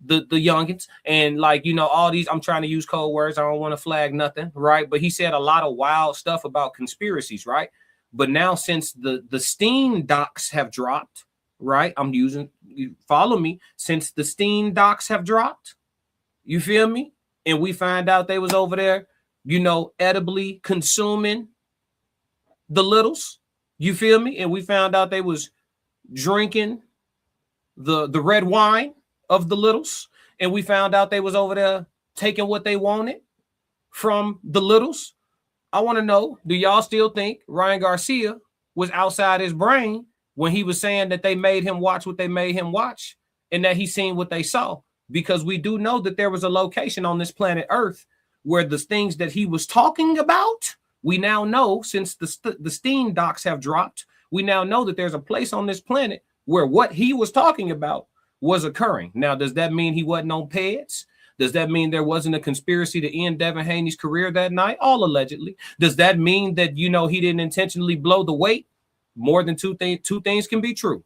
the youngins, and like, you know, all these, I'm trying to use code words, I don't want to flag nothing, right? But he said a lot of wild stuff about conspiracies, right? But now since the Steen docs have dropped, right? You follow me, since the Steen docs have dropped, you feel me? And we find out they was over there, you know, edibly consuming the littles, you feel me? And we found out they was drinking the red wine of the littles, and we found out they was over there taking what they wanted from the littles. I want to know, do y'all still think Ryan Garcia was outside his brain when he was saying that they made him watch what they made him watch, and that he seen what they saw? Because we do know that there was a location on this planet Earth where the things that he was talking about, we now know, since the Steen docs have dropped, we now know that there's a place on this planet where what he was talking about was occurring. Now, does that mean he wasn't on peds? Does that mean there wasn't a conspiracy to end Devin Haney's career that night? All allegedly. Does that mean that, you know, he didn't intentionally blow the weight? More than two things can be true.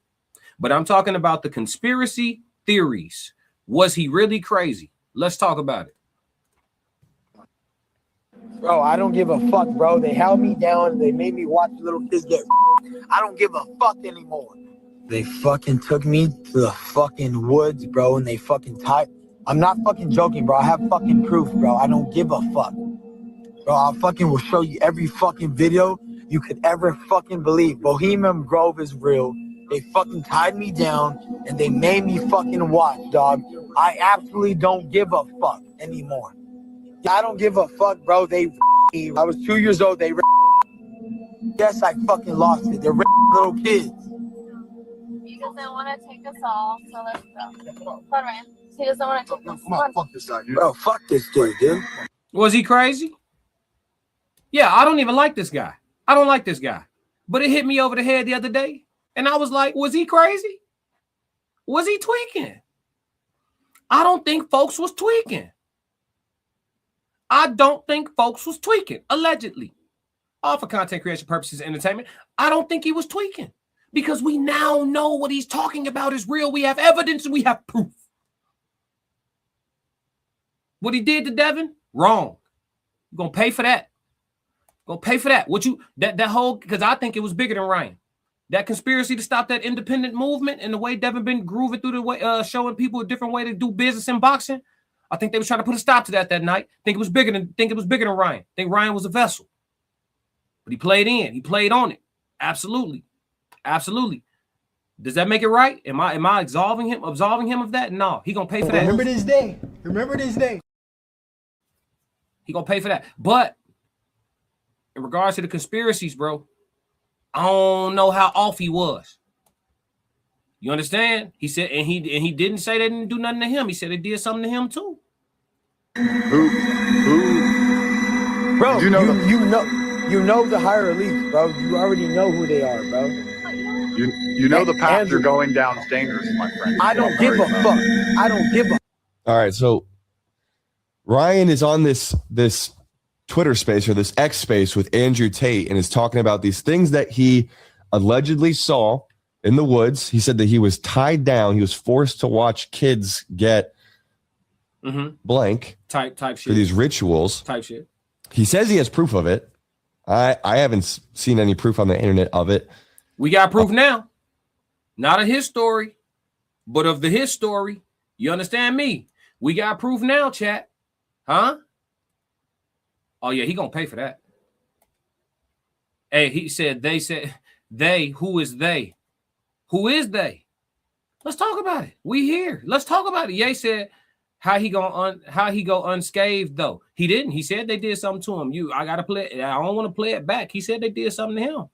But I'm talking about the conspiracy theories. Was he really crazy? Let's talk about it. Bro, I don't give a fuck, bro. They held me down. They made me watch little kids get. I don't give a fuck anymore. They fucking took me to the fucking woods, bro, and they fucking tied. I'm not fucking joking, bro. I have fucking proof, bro. I don't give a fuck. Bro, I fucking will show you every fucking video you could ever fucking believe. Bohemian Grove is real. They fucking tied me down, and they made me fucking watch, dog. I absolutely don't give a fuck anymore. I don't give a fuck, bro. I was 2 years old. Yes, I fucking lost it. They're little kids. Because they want to take us all, so let's go. Come on, he doesn't want to take us. Come on, fuck this guy, dude. Bro, fuck this dude, dude. Was he crazy? Yeah, I don't even like this guy. I don't like this guy. But it hit me over the head the other day, and I was like, was he crazy? Was he tweaking? I don't think folks was tweaking. I don't think folks was tweaking, allegedly. All for content creation purposes, entertainment. I don't think he was tweaking. Because we now know what he's talking about is real. We have evidence and we have proof. What he did to Devin, wrong. You're gonna pay for that. Gonna pay for that. That whole, because I think it was bigger than Ryan. That conspiracy to stop that independent movement and the way Devin been grooving through the way, showing people a different way to do business in boxing. I think they was trying to put a stop to that night. Think it was bigger than Ryan. Think Ryan was a vessel. But he played in. He played on it. Absolutely. Absolutely. Does that make it right? Am I absolving him of that? No. He gonna pay for that. Remember this day. Remember this day. He gonna pay for that. But in regards to the conspiracies, bro, I don't know how off he was. You understand? He said, and he didn't say they didn't do nothing to him. He said they did something to him too. Who? Bro, you know the higher elites, bro. You already know who they are, bro. You know the path you're going down is dangerous, my friend. I don't give a fuck. I don't give a. All right, so Ryan is on this Twitter space or this X space with Andrew Tate and is talking about these things that he allegedly saw in the woods. He said that he was tied down. He was forced to watch kids get blank type shit for these rituals. Type shit. He says he has proof of it. I haven't seen any proof on the internet of it. We got proof now. Not of his story, but of his story. You understand me? We got proof now, chat. Huh? Oh, yeah, he gonna pay for that. Hey, he said, they, who is they? Who is they? Let's talk about it. We here. Let's talk about it. Ye said, how he go unscathed though? He didn't. He said they did something to him. I gotta play it. I don't want to play it back. He said they did something to him.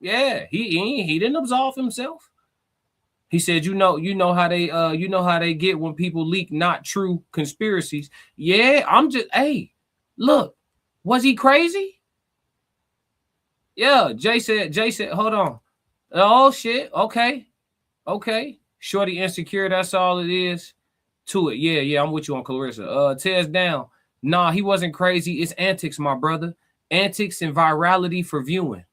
Yeah, he didn't absolve himself. He said, you know how they get when people leak not true conspiracies. Yeah, hey, look, was he crazy? Yeah, Jay said, hold on. Oh shit. Okay. Shorty insecure, that's all it is to it. Yeah, I'm with you on Claressa. Tears down. Nah, he wasn't crazy. It's antics, my brother. Antics and virality for viewing.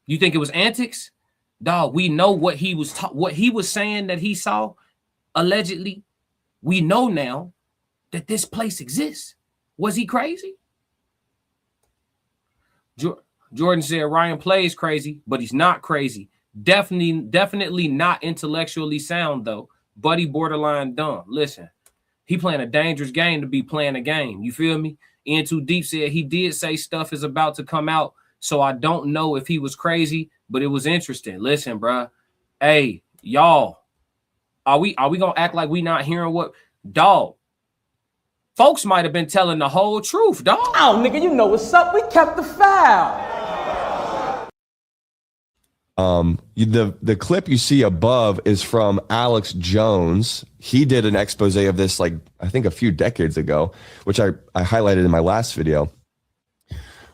You think it was antics? Dog, we know what he was saying that he saw, allegedly. We know now that this place exists. Was he crazy? Jordan said Ryan plays crazy, but he's not crazy. Definitely not intellectually sound, though. Buddy borderline dumb. Listen, he playing a dangerous game to be playing a game. You feel me? In Too Deep said he did say stuff is about to come out, so I don't know if he was crazy, but it was interesting. Listen, bruh. Hey, y'all, are we gonna act like we not hearing what? Dog, folks might have been telling the whole truth, dog. Oh, nigga, you know what's up. We kept the file. The clip you see above is from Alex Jones. He did an expose of this, like, I think a few decades ago, which I highlighted in my last video.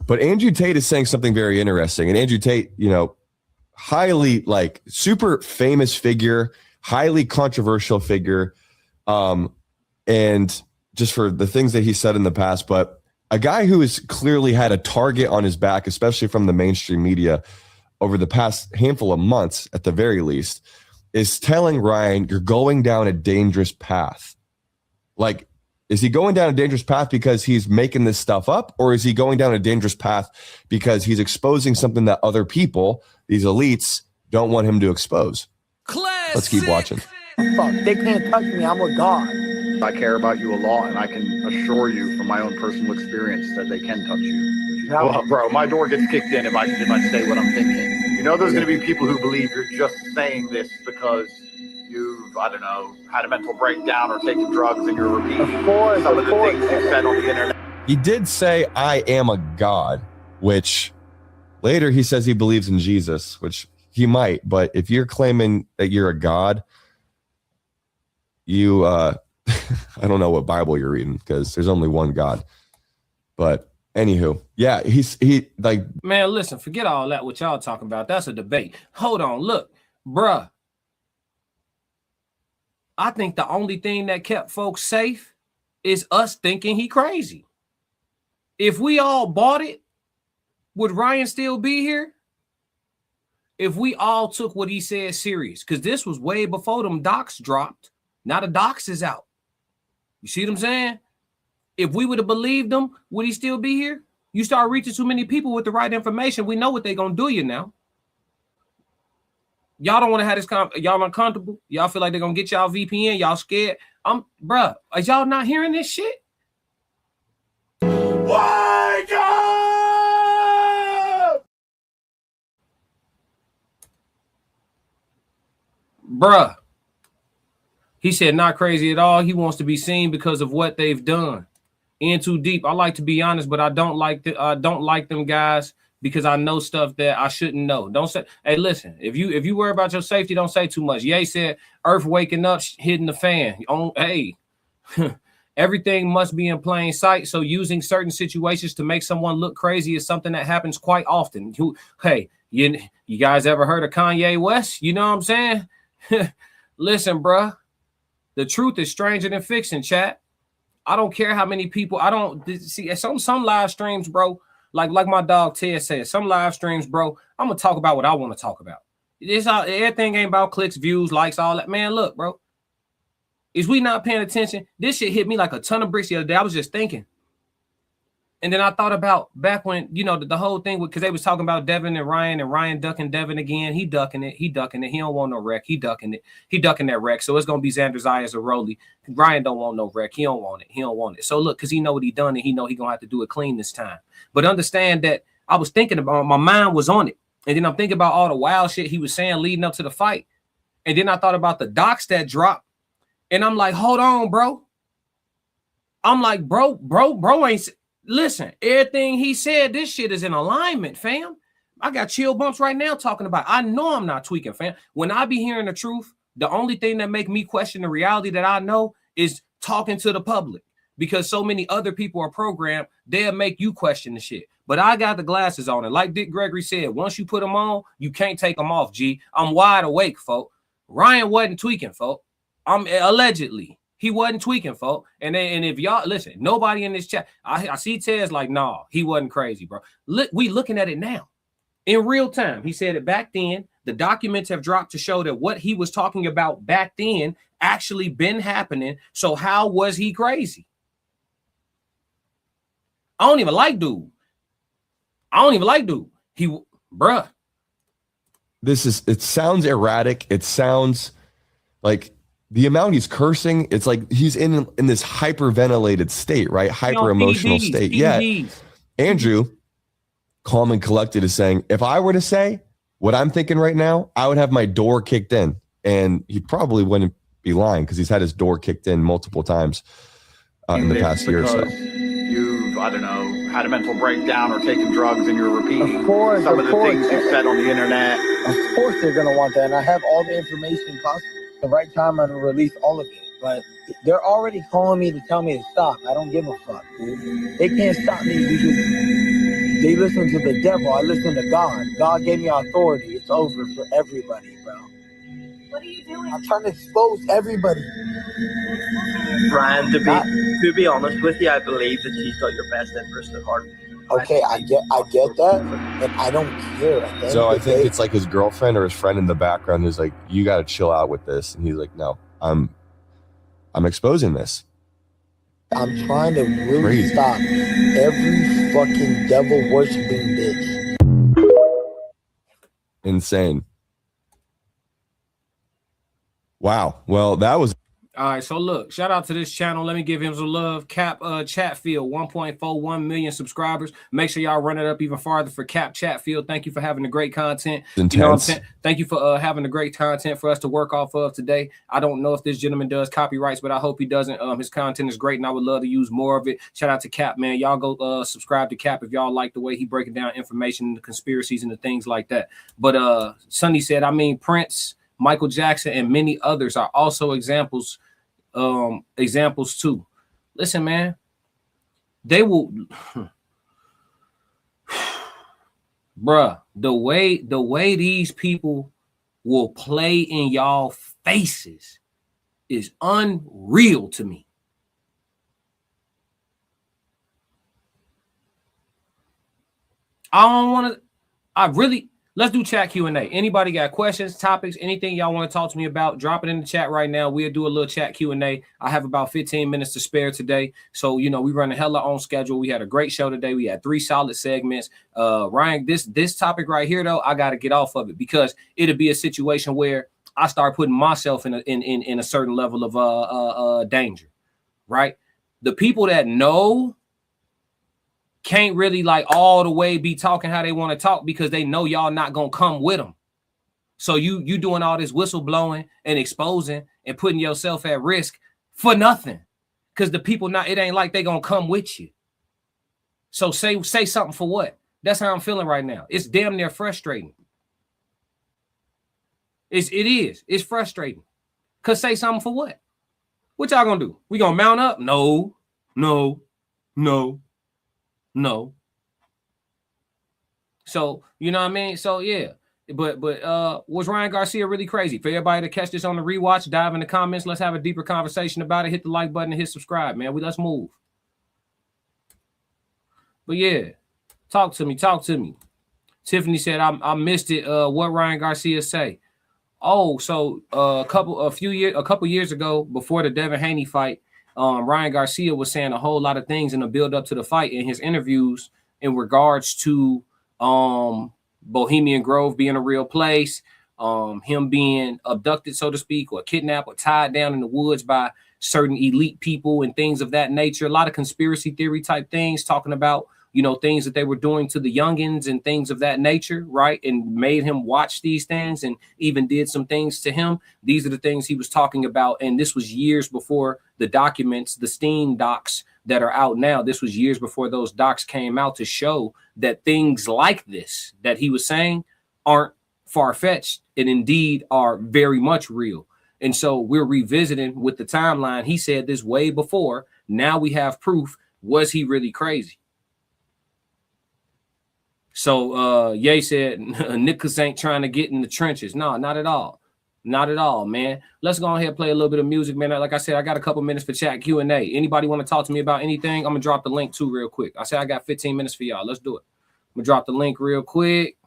But Andrew Tate is saying something very interesting. And Andrew Tate, you know, highly, like, super famous figure, highly controversial figure. And just for the things that he said in the past, but a guy who has clearly had a target on his back, especially from the mainstream media over the past handful of months, at the very least, is telling Ryan, you're going down a dangerous path. Like, is he going down a dangerous path because he's making this stuff up, or is he going down a dangerous path because he's exposing something that other people, these elites, don't want him to expose? Let's keep watching. Fuck, they can't touch me. I'm with God. I care about you a lot, and I can assure you from my own personal experience that they can touch you. Well, bro, my door gets kicked in if I say what I'm thinking. You know there's going to be people who believe you're just saying this because you've, I don't know, had a mental breakdown or taken drugs and you're repeating some of the things you said on the internet. He did say, I am a god, which later he says he believes in Jesus, which he might. But if you're claiming that you're a god, you, I don't know what Bible you're reading, because there's only one God. But anywho, yeah, he like, man, listen, forget all that what y'all talking about. That's a debate. Hold on, look, bruh. I think the only thing that kept folks safe is us thinking he crazy. If we all bought it, would Ryan still be here? If we all took what he said serious, because this was way before them docs dropped. Now the docs is out. You see what I'm saying? If we would have believed him, would he still be here? You start reaching too many people with the right information, we know what they're going to do you now. Y'all don't want to have this, y'all uncomfortable. Y'all feel like they're going to get y'all VPN. Y'all scared. Bruh, are y'all not hearing this shit? Wake up! Bruh. He said not crazy at all. He wants to be seen because of what they've done. In Too Deep. I like to be honest, but I don't like them guys because I know stuff that I shouldn't know. Don't say, hey, listen, if you worry about your safety, don't say too much. Ye said Earth waking up, hitting the fan. Hey, everything must be in plain sight. So using certain situations to make someone look crazy is something that happens quite often. Hey, you guys ever heard of Kanye West? You know what I'm saying? Listen, bruh. The truth is stranger than fiction, chat. I don't care how many people. I don't see some live streams, bro. Like my dog Ted said, some live streams, bro. I'm gonna talk about what I want to talk about. Everything ain't about clicks, views, likes, all that. Man, look, bro. Is we not paying attention? This shit hit me like a ton of bricks the other day. I was just thinking. And then I thought about back when, you know, the whole thing, because they was talking about Devin and Ryan ducking Devin again. He ducking it. He don't want no wreck. He ducking it. He ducking that wreck. So it's going to be Xander Zayas or Rolly. Ryan don't want no wreck. He don't want it. So look, because he know what he done and he know he going to have to do it clean this time. But understand that I was thinking about, my mind was on it. And then I'm thinking about all the wild shit he was saying leading up to the fight. And then I thought about the docs that dropped. And I'm like, hold on, bro. I'm like, bro ain't... Listen, everything he said, this shit is in alignment, fam. I got chill bumps right now talking about it. I know I'm not tweaking, fam. When I be hearing the truth, the only thing that make me question the reality that I know is talking to the public. because so many other people are programmed, they'll make you question the shit. But I got the glasses on, and like Dick Gregory said, once you put them on, you can't take them off, G. I'm wide awake, folk. Ryan wasn't tweaking, folk. Allegedly. He wasn't tweaking, folk. And if y'all, listen, nobody in this chat, I see Tez like, nah, he wasn't crazy, bro. We looking at it now. In real time. He said it back then. The documents have dropped to show that what he was talking about back then actually been happening. So how was he crazy? I don't even like dude. He, bruh. It sounds erratic. It sounds like the amount he's cursing, it's like he's in this hyperventilated state, right? Hyper emotional state. Yeah. Andrew, calm and collected, is saying, if I were to say what I'm thinking right now, I would have my door kicked in. And he probably wouldn't be lying because he's had his door kicked in multiple times in the past year or so. You've, I don't know, had a mental breakdown or taken drugs and you're repeating some of the things you said on the internet. Of course they're going to want that. And I have all the information possible. The right time I'm going to release all of it. But they're already calling me to tell me to stop. I don't give a fuck, dude. They can't stop me because they listen to the devil. I listen to God. God gave me authority. It's over for everybody, bro. What are you doing? I'm trying to expose everybody. Brian, to be honest with you, I believe that she's got your best interest at heart. Okay, I get that, and I don't care. So I think it's like his girlfriend or his friend in the background who's like, you got to chill out with this. And he's like, no, I'm exposing this. I'm trying to really stop every fucking devil worshiping bitch. Insane. Wow. Well, that was. All right, so look, shout out to this channel. Let me give him some love. Cap Chatfield, 1.41 million subscribers. Make sure y'all run it up even farther for Cap Chatfield. Thank you for having the great content. Intense. You know what I'm saying? Thank you for having the great content for us to work off of today. I don't know if this gentleman does copyrights, but I hope he doesn't. His content is great, and I would love to use more of it. Shout out to Cap, man. Y'all go subscribe to Cap if y'all like the way he breaking down information, the conspiracies, and the things like that. But Sonny said, I mean, Prince, Michael Jackson, and many others are also examples too. Listen, man, they will bruh, the way these people will play in y'all faces is unreal to me. Let's do chat Q&A. Anybody got questions, topics, anything y'all want to talk to me about, drop it in the chat right now. We'll do a little chat Q&A. I have about 15 minutes to spare today. So, you know, we run a hella on schedule. We had a great show today. We had 3 solid segments. Ryan, this topic right here, though, I got to get off of it because it'll be a situation where I start putting myself in a certain level of danger, right? The people that know can't really like all the way be talking how they want to talk because they know y'all not gonna come with them. So you doing all this whistleblowing and exposing and putting yourself at risk for nothing. Because the people it ain't like they gonna come with you. So say something for what? That's how I'm feeling right now. It's damn near frustrating. It is. It's frustrating. Cause say something for what? What y'all gonna do? We gonna mount up? No. So, you know what I mean? So, yeah. But was Ryan Garcia really crazy? For everybody to catch this on the rewatch, dive in the comments. Let's have a deeper conversation about it. Hit the like button and hit subscribe, man. Let's move. But, yeah. Talk to me. Tiffany said, I missed it. What Ryan Garcia say? Oh, so a couple years ago, before the Devin Haney fight, Ryan Garcia was saying a whole lot of things in the build up to the fight in his interviews in regards to Bohemian Grove being a real place, him being abducted, so to speak, or kidnapped or tied down in the woods by certain elite people and things of that nature. A lot of conspiracy theory type things talking about, you know, things that they were doing to the youngins and things of that nature, right? And made him watch these things and even did some things to him. These are the things he was talking about. And this was years before the documents, the Steen docs that are out now. This was years before those docs came out to show that things like this that he was saying aren't far-fetched and indeed are very much real. And so we're revisiting with the timeline. He said this way before, Now we have proof. Was he really crazy? So Ye said niggas ain't trying to get in the trenches. No, not at all. Not at all, man. Let's go ahead and play a little bit of music, man. Like I said, I got a couple minutes for chat Q&A. Anybody want to talk to me about anything? I'm gonna drop the link too real quick. I said I got 15 minutes for y'all. Let's do it. I'm gonna drop the link real quick.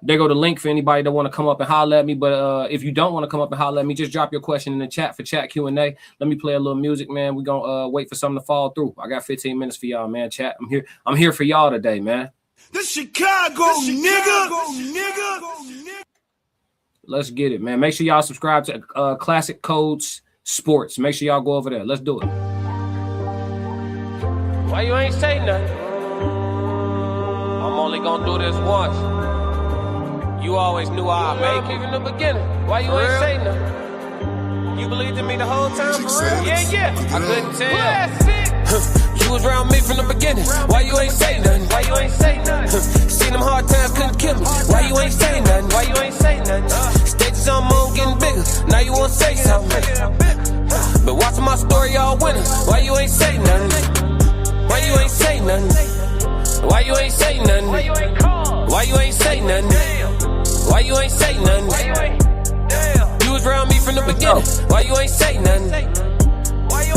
There go the link for anybody that want to come up and holler at me. But if you don't want to come up and holler at me, just drop your question in the chat for chat Q&A. Let me play a little music, man. We're gonna wait for something to fall through. I got 15 minutes for y'all, man. Chat. I'm here for y'all today, man. The Chicago nigga. Let's get it, man. Make sure y'all subscribe to Classic Codes Sports. Make sure y'all go over there. Let's do it. Why you ain't say nothing? I'm only gonna do this once. You always knew I'd make it in the beginning. Why you ain't say nothing? You believed in me the whole time? Yeah. I couldn't tell. You was around me from the beginning. Why you ain't say nothing? Why you ain't say nothing? Seen them hard times couldn't kill me. Why you ain't say nothing? Why you ain't say nothing? Stages I'm on getting bigger. Now you wanna say something. But watching my story all winter. Why you ain't say nothing? Why you ain't say nothing? Why you ain't say nothing? Why you ain't call? Why you ain't say nothing? Why you ain't say nothing? You was around me from the beginning. Why you ain't say nothing?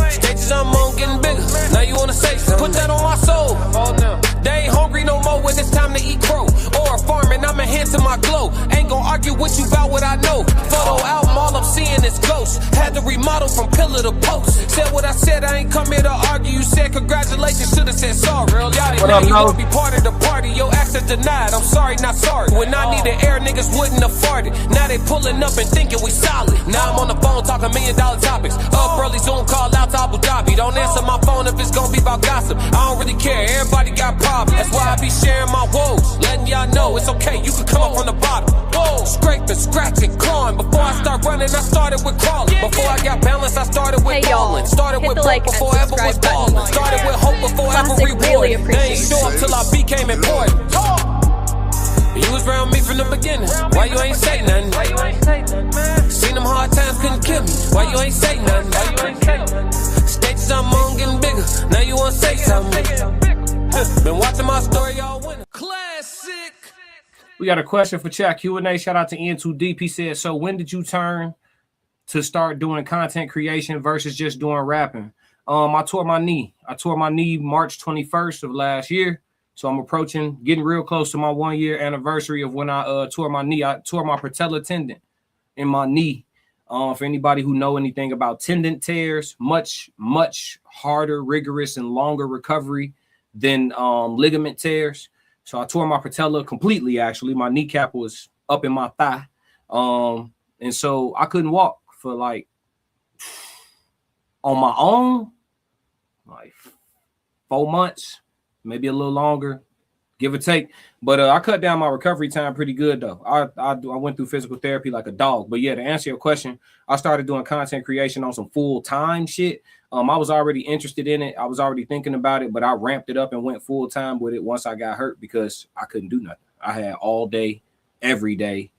Stages I'm on getting bigger. Now you wanna say something? Put that on my soul. Oh no. They ain't hungry no more when it's time to eat crow. Or farming, I'm enhancing my glow. Ain't gon' argue with you about what I know. Photo album, all I'm seeing is ghosts. Had to remodel from pillar to post. Said what I said, I ain't come here to argue. You said congratulations, should've said sorry. Got it, now you wanna be part of the party. Your access denied, I'm sorry, not sorry. When I needed air, niggas wouldn't have farted. Now they pulling up and thinking we solid. Now I'm on the phone talking $1 million topics. Up early, Zoom call out to Abu Dhabi. Don't answer my phone if it's gonna be about gossip. I don't really care, everybody got problems. That's why I be sharing my woes, letting y'all know it's okay, you can come up from the bottom. Whoa, scraping, scratching, clawing. Before I start running, I started with crawling. Before I got balance, I started with balling. Started with broke before ever was balling. Started with hope before ever rewarded. They ain't show up till I became important. You was around me from the beginning. Why you ain't say nothing? Why you ain't say nothing, man? Seen them hard times couldn't kill me. Why you ain't say nothing? Why you ain't say nothing? Stages I'm on getting bigger. Now you wanna say something? Been watching my story all winter. Classic. We got a question for chat Q&A. Shout out to N2Deep. He said, so when did you turn to start doing content creation versus just doing rapping? I tore my knee. March 21st of last year. So I'm getting real close to my 1 year anniversary of when I tore my knee. I tore my patella tendon in my knee. For anybody who know anything about tendon tears, much harder, rigorous, and longer recovery than ligament tears. So I tore my patella completely, actually. My kneecap was up in my thigh. And so I couldn't walk for like, on my own, like 4 months, maybe a little longer, give or take. But I cut down my recovery time pretty good, though. I went through physical therapy like a dog. But yeah, to answer your question, I started doing content creation on some full-time shit. I was already interested in it. I was already thinking about it, but I ramped it up and went full-time with it once I got hurt because I couldn't do nothing. I had all day, every day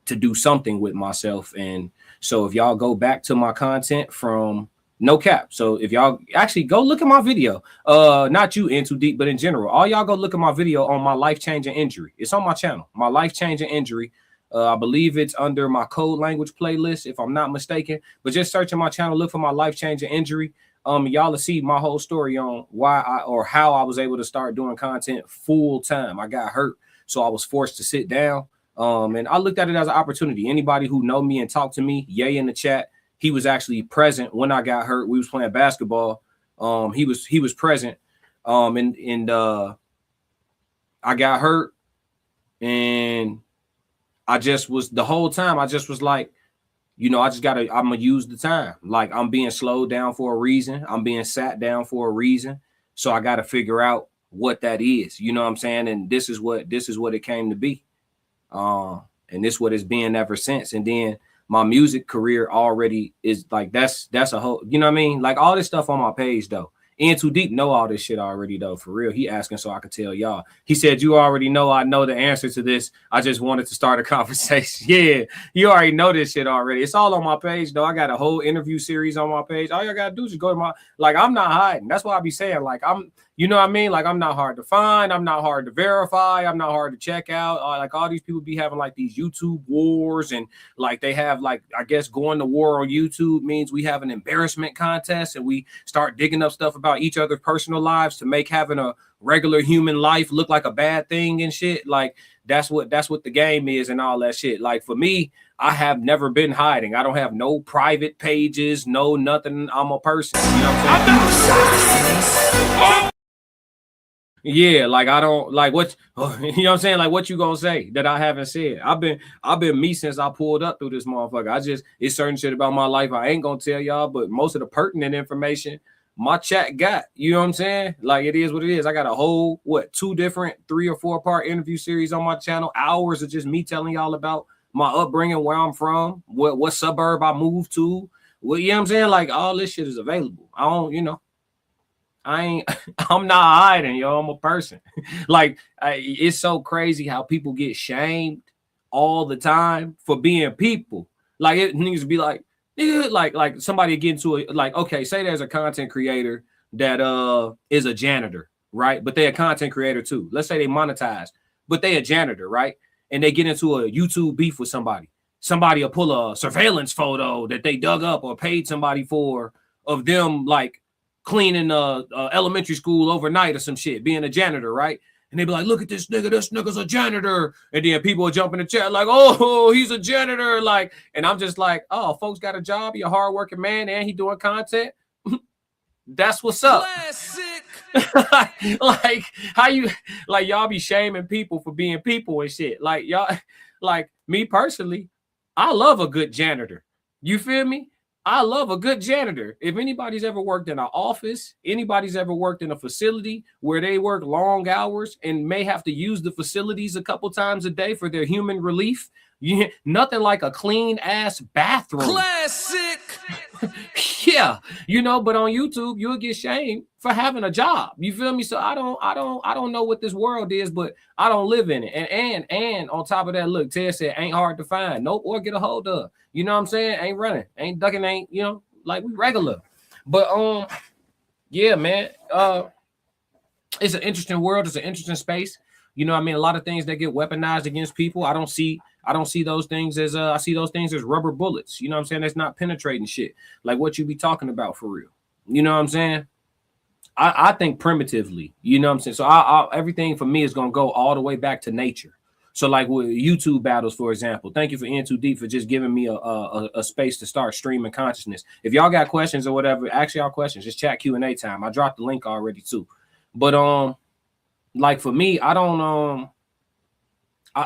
to do something with myself. And so if y'all go back to my content from no cap. So if y'all actually go look at my video, not you in too deep, but in general, all y'all go look at my video on my life-changing injury. It's on my channel, my life-changing injury. I believe it's under my code language playlist, if I'm not mistaken. But just search in my channel, look for my life-changing injury. Y'all will see my whole story on how I was able to start doing content full time. I got hurt, so I was forced to sit down. And I looked at it as an opportunity. Anybody who know me and talk to me, yay in the chat. He was actually present when I got hurt. We was playing basketball. He was present. And I got hurt, and I just was the whole time. I just was like, I'm gonna use the time. Like I'm being slowed down for a reason. I'm being sat down for a reason. So I got to figure out what that is. You know what I'm saying? And this is what it came to be. And this is what it's been ever since. And then my music career already is like, that's a whole, you know what I mean? Like all this stuff on my page though, In Too Deep know all this shit already, though, for real. He asking so I could tell y'all. He said, you already know I know the answer to this. I just wanted to start a conversation. Yeah, you already know this shit already. It's all on my page, though. I got a whole interview series on my page. All y'all got to do is just go to my, like, I'm not hiding. That's why I be saying, like, you know what I mean? Like, I'm not hard to find. I'm not hard to verify. I'm not hard to check out. Like, all these people be having, like, these YouTube wars. And, like, they have, like, I guess going to war on YouTube means we have an embarrassment contest. And we start digging up stuff about each other's personal lives to make having a regular human life look like a bad thing and shit. Like, that's what the game is and all that shit. Like, for me, I have never been hiding. I don't have no private pages, no nothing. I'm a person. You know what I'm saying? Yeah, like I don't like what you know what I'm saying, like what you gonna say that I haven't said. I've been me since I pulled up through this motherfucker. It's certain shit about my life I ain't gonna tell y'all, but most of the pertinent information my chat got, you know what I'm saying? Like, it is what it is. I got a whole 2 different 3 or 4 part interview series on my channel, hours of just me telling y'all about my upbringing, where I'm from, what suburb I moved to. Well, you know what I'm saying? Like, all this shit is available. I don't, you know, I'm not hiding, yo. I'm a person. Like, it's so crazy how people get shamed all the time for being people. Like, it needs to be like, yeah, like somebody get into it. Like, okay, say there's a content creator that is a janitor, right? But they're a content creator too. Let's say they monetize, but they a janitor, right? And they get into a YouTube beef with somebody. Somebody will pull a surveillance photo that they dug up or paid somebody for of them, like, cleaning elementary school overnight or some shit, being a janitor, right? And they be like, look at this nigga's a janitor. And then people will jump in the chat like, oh, he's a janitor. Like, and I'm just like, oh, folks got a job, you're a hardworking man, and he doing content. That's what's up. Like, how you, like, y'all be shaming people for being people and shit. Like, y'all, like, me personally, I love a good janitor. You feel me? I love a good janitor. If anybody's ever worked in an office, anybody's ever worked in a facility where they work long hours and may have to use the facilities a couple times a day for their human relief, nothing like a clean ass bathroom. Classic. Yeah, you know, but on YouTube, you'll get shamed for having a job. You feel me? So I don't know what this world is, but I don't live in it. And on top of that, look, Ted said ain't hard to find. Nope, or get a hold of. You know what I'm saying? Ain't running, ain't ducking, ain't, you know, like we regular. But yeah, man. It's an interesting world, it's an interesting space. You know what I mean? A lot of things that get weaponized against people. I don't see those things as I see those things as rubber bullets. You know what I'm saying? That's not penetrating shit. Like what you be talking about for real. You know what I'm saying? I think primitively, you know what I'm saying? So everything for me is gonna go all the way back to nature. So like with YouTube battles, for example, thank you for In Too Deep for just giving me a space to start streaming consciousness. If y'all got questions or whatever, ask y'all questions. Just chat Q&A time. I dropped the link already too. But like for me, I don't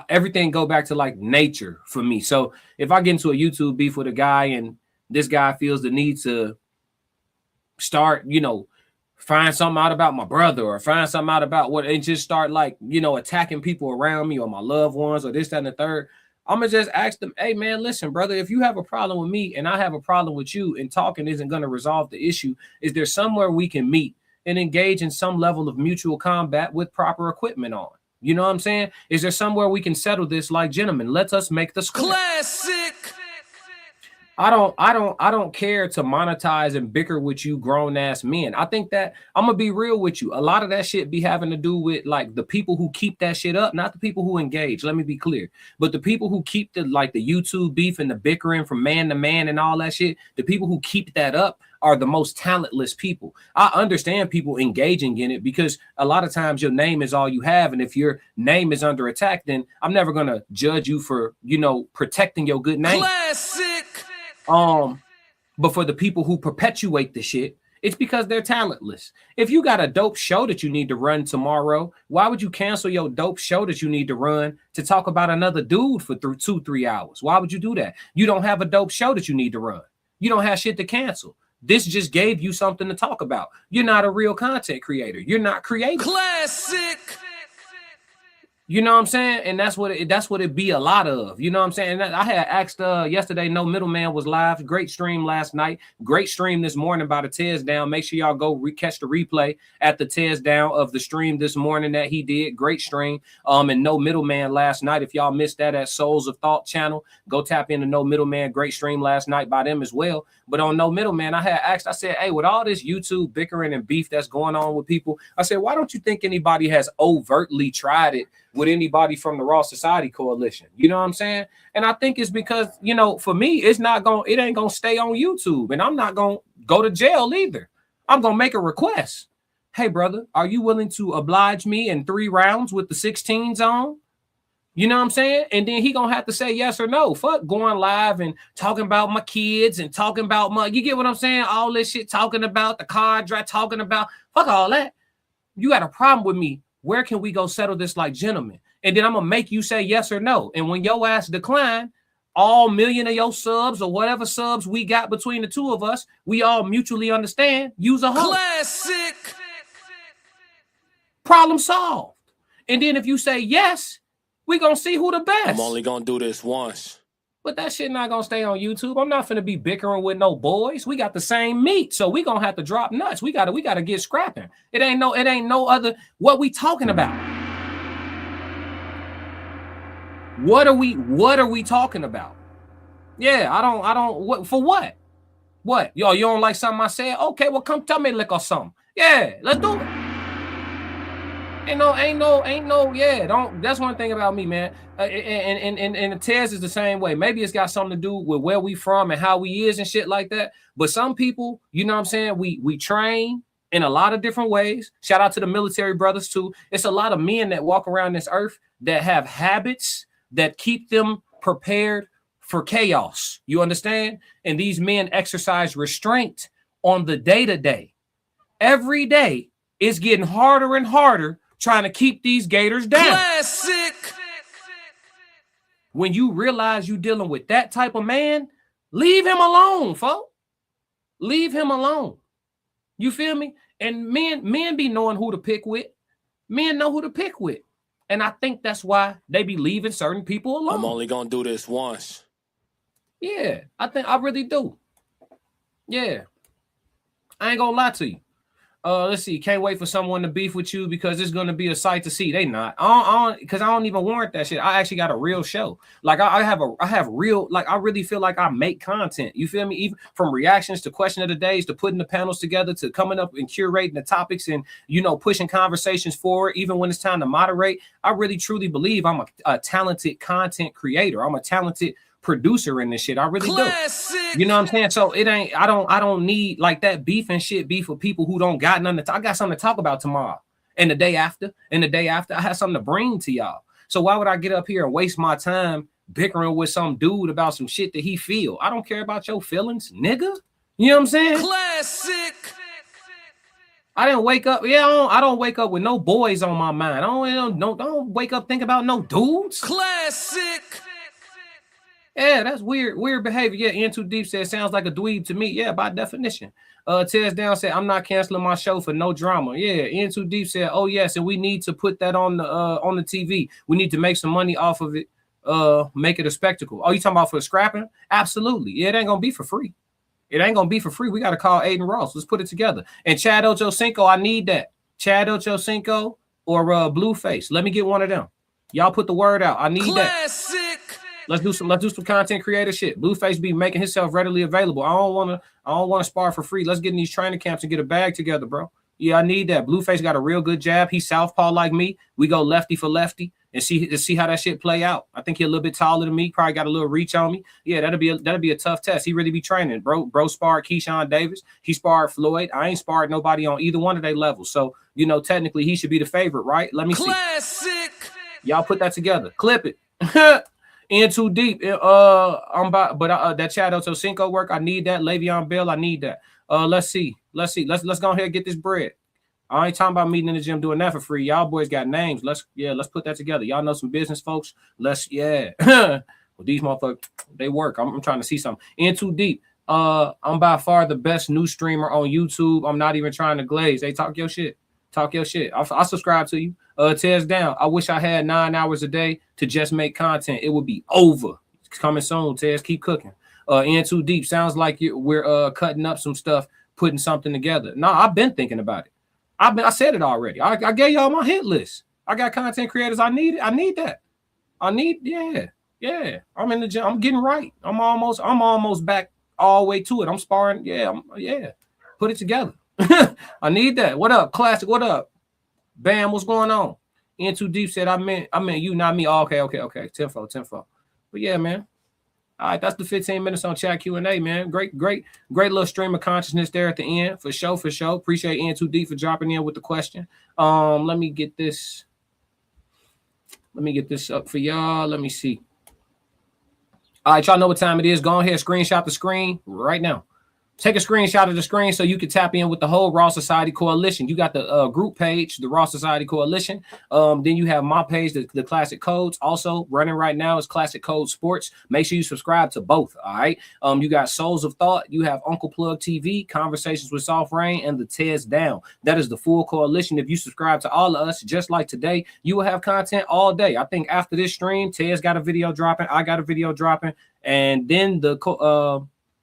everything go back to like nature for me. So if I get into a YouTube beef with a guy and this guy feels the need to start, you know, find something out about my brother or find something out about what, and just start like, you know, attacking people around me or my loved ones or this, that, and the third, I'm gonna just ask them, hey man, listen, brother, if you have a problem with me and I have a problem with you and talking isn't gonna resolve the issue, is there somewhere we can meet and engage in some level of mutual combat with proper equipment on? You know what I'm saying? Is there somewhere we can settle this like gentlemen? Let us make the score. Classic. I don't care to monetize and bicker with you grown ass men. I think that I'm gonna be real with you. A lot of that shit be having to do with like the people who keep that shit up, not the people who engage. Let me be clear. But the people who keep the YouTube beef and the bickering from man to man and all that shit, the people who keep that up are the most talentless people. I understand people engaging in it because a lot of times your name is all you have. And if your name is under attack, then I'm never going to judge you for, you know, protecting your good name. Classic. But for the people who perpetuate the shit, it's because they're talentless. If you got a dope show that you need to run tomorrow, why would you cancel your dope show that you need to run to talk about another dude for 2-3 hours? Why would you do that? You don't have a dope show that you need to run. You don't have shit to cancel. This just gave you something to talk about. You're not a real content creator. You're not creative. Classic. You know what I'm saying? And that's what it be a lot of. You know what I'm saying? And I had asked yesterday, No Middleman was live. Great stream last night. Great stream this morning by the Tez Down. Make sure y'all go catch the replay at the Tez Down of the stream this morning that he did. Great stream. And No Middleman last night. If y'all missed that at Souls of Thought channel, go tap into No Middleman. Great stream last night by them as well. But on No Middleman, I had asked, I said, hey, with all this YouTube bickering and beef that's going on with people, I said, why don't you think anybody has overtly tried it with anybody from the Raw Society Coalition? You know what I'm saying? And I think it's because, you know, for me, it ain't gonna stay on YouTube, and I'm not gonna go to jail either. I'm gonna make a request. Hey, brother, are you willing to oblige me in 3 rounds with the 16s on? You know what I'm saying? And then he gonna have to say yes or no. Fuck going live and talking about my kids and talking about you get what I'm saying? All this shit, talking about the car drive, talking about fuck all that. You got a problem with me. Where can we go settle this like gentlemen? And then I'm going to make you say yes or no. And when your ass decline, all million of your subs or whatever subs we got between the two of us, we all mutually understand, use a hoe. Classic. Problem solved. And then if you say yes, we going to see who the best. I'm only going to do this once. But that shit not going to stay on YouTube. I'm not finna be bickering with no boys. We got the same meat, so we going to have to drop nuts. We got to get scrapping. It ain't no other. What we talking about? What are we talking about? Yeah, I don't what for what? What? Yo, you don't like something I said? Okay, well come tell me lick or something. Yeah, let's do it. Ain't no, yeah, don't. That's one thing about me, man. And the Tez is the same way. Maybe it's got something to do with where we from and how we is and shit like that. But some people, you know what I'm saying, we train in a lot of different ways. Shout out to the military brothers too. It's a lot of men that walk around this earth that have habits that keep them prepared for chaos. You understand? And these men exercise restraint on the day-to-day. Every day it's getting harder and harder trying to keep these gators down. Classic. When you realize you dealing with that type of man, leave him alone, folks. Leave him alone. You feel me? And men be knowing who to pick with. Men know who to pick with. And I think that's why they be leaving certain people alone. I'm only going to do this once. Yeah, I really do. Yeah. I ain't gonna lie to you. Let's see. Can't wait for someone to beef with you because it's gonna be a sight to see. They not. Because I don't even warrant that shit. I actually got a real show. Like I have real. Like I really feel like I make content. You feel me? Even from reactions to question of the days to putting the panels together to coming up and curating the topics and pushing conversations forward. Even when it's time to moderate, I really truly believe I'm a talented content creator. I'm a talented producer in this shit. I really do. You know what I'm saying? So it ain't. I don't need like that beef and shit. Beef with people who don't got nothing. I got something to talk about tomorrow and the day after and the day after. I have something to bring to y'all. So why would I get up here and waste my time bickering with some dude about some shit that he feel? I don't care about your feelings, nigga. You know what I'm saying? Classic. I didn't wake up. Yeah, I don't wake up with no boys on my mind. I don't wake up thinking about no dudes. Classic. Yeah, that's weird behavior. Yeah, In Too Deep said sounds like a dweeb to me. Yeah, by definition. Tez Down said I'm not canceling my show for no drama. Yeah, In Too Deep said, oh yes, and we need to put that on the TV. We need to make some money off of it. Make it a spectacle. Oh, you talking about for scrapping? Absolutely. Yeah, it ain't gonna be for free. It ain't gonna be for free. We gotta call Aiden Ross. Let's put it together. And Chad OchoCinco, I need that. Chad OchoCinco or Blueface. Let me get one of them. Y'all put the word out. I need that. Let's do some content creator shit. Blueface be making himself readily available. I don't wanna spar for free. Let's get in these training camps and get a bag together, bro. Yeah, I need that. Blueface got a real good jab. He's southpaw like me. We go lefty for lefty and see how that shit play out. I think he's a little bit taller than me. Probably got a little reach on me. Yeah, that'll be a tough test. He really be training, bro. Bro sparred Keyshawn Davis. He sparred Floyd. I ain't sparred nobody on either one of their levels. So technically he should be the favorite, right? Let me see. Y'all put that together. Clip it. In Too Deep. That Chad OchoCinco work, I need that. Le'Veon Bell, I need that. Let's see. Let's go ahead and get this bread. I ain't talking about meeting in the gym doing that for free. Y'all boys got names. Let's put that together. Y'all know some business folks. Well, these motherfuckers, they work. I'm trying to see something. In Too Deep. I'm by far the best new streamer on YouTube. I'm not even trying to glaze. Hey, talk your shit. I subscribe to you. Tears down. I wish I had 9 hours a day to just make content. It would be over. It's coming soon, Tears. Keep cooking. In Too Deep. Sounds like we're cutting up some stuff, putting something together. No, I've been thinking about it. I said it already. I gave y'all my hit list. I got content creators. I need that. Yeah. I'm in the gym. I'm getting right. I'm almost back all the way to it. I'm sparring. Yeah. Put it together. I need that. What up, Classic? What up? Bam, what's going on? In Too Deep said I meant you, not me. Oh, okay. Tenfold. But yeah, man. All right, that's the 15 minutes on chat Q&A, man. Great little stream of consciousness there at the end. For sure. Appreciate In Too Deep for dropping in with the question. Let me get this up for y'all. Let me see. All right, y'all know what time it is. Go ahead, screenshot the screen right now. Take a screenshot of the screen so you can tap in with the whole Raw Society Coalition. You got the group page, the Raw Society Coalition. Then you have my page, the Classic Codes. Also running right now is Classic Code Sports. Make sure you subscribe to both, all right? You got Souls of Thought. You have Uncle Plug TV, Conversations with Soft Rain, and the Tears Down. That is the full coalition. If you subscribe to all of us, just like today, you will have content all day. I think after this stream, Tears got a video dropping. I got a video dropping. And then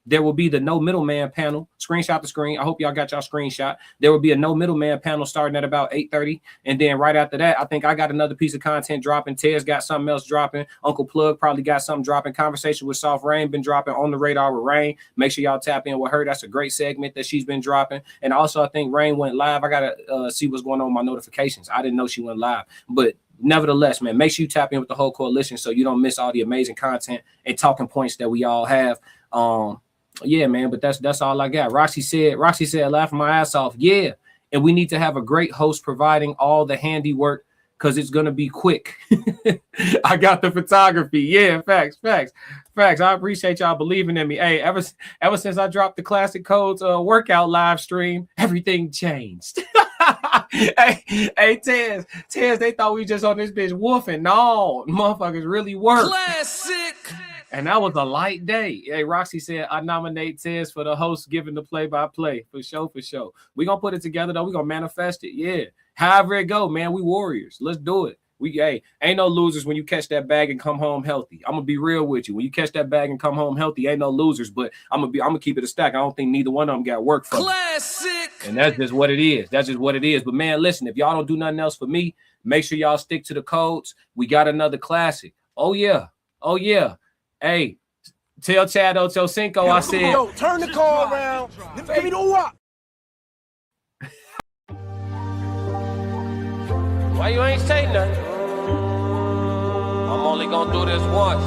there will be the no middleman panel. Screenshot the screen. I hope y'all got y'all screenshot. There will be a no middleman panel starting at about 8:30. And then right after that, I think I got another piece of content dropping. Tez got something else dropping. Uncle Plug probably got something dropping. Conversation with Soft Rain been dropping. On the Radar with Rain. Make sure y'all tap in with her. That's a great segment that she's been dropping. And also, I think Rain went live. I got to see what's going on with my notifications. I didn't know she went live. But nevertheless, man, make sure you tap in with the whole coalition so you don't miss all the amazing content and talking points that we all have. Yeah, man, but that's all I got. Roxy said, laughing my ass off. Yeah, and we need to have a great host providing all the handiwork because it's gonna be quick. I got the photography. Yeah, facts. I appreciate y'all believing in me. Hey, ever since I dropped the Classic Codes workout live stream, everything changed. hey, Tez, they thought we just on this bitch woofing. No, motherfuckers really work. Classic. And that was a light day. Hey, Roxy said, I nominate Tez for the host giving the play-by-play. For sure. We're going to put it together, though. We're going to manifest it. Yeah. However it go, man, we warriors. Let's do it. Ain't no losers when you catch that bag and come home healthy. I'm going to be real with you. When you catch that bag and come home healthy, ain't no losers. But I'm gonna keep it a stack. I don't think neither one of them got work for Classic. And that's just what it is. But, man, listen, if y'all don't do nothing else for me, make sure y'all stick to the codes. We got another classic. Oh, yeah. Hey, tell Chad OchoCinco I said. Yo, turn the car around. Give me the what? Why you ain't say nothing? I'm only gonna do this once.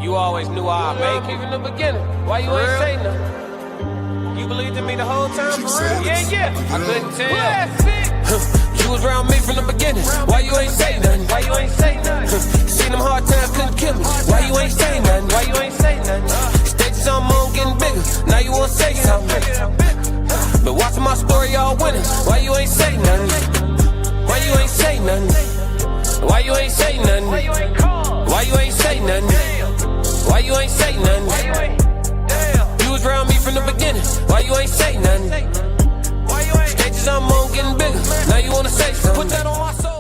You always knew I'd make it in the beginning. Why you ain't say nothing? You believed in me the whole time, for real? Yeah. I couldn't tell. You was around me from the beginning. Why you ain't say nothing? Seen them hard times, couldn't kill me. Why you ain't say nothing? Stages on moon getting bigger. Now you wanna say something. But watching my story, y'all winning. Why you ain't say nothing? Why you ain't say nothing? Why you ain't say nothing? Why you ain't call? Why you ain't say nothing? Why you ain't say nothing? You was around me from the beginning. Why you ain't say nothing? Stages I'm on getting bigger. Now you wanna say something. Put that on my soul.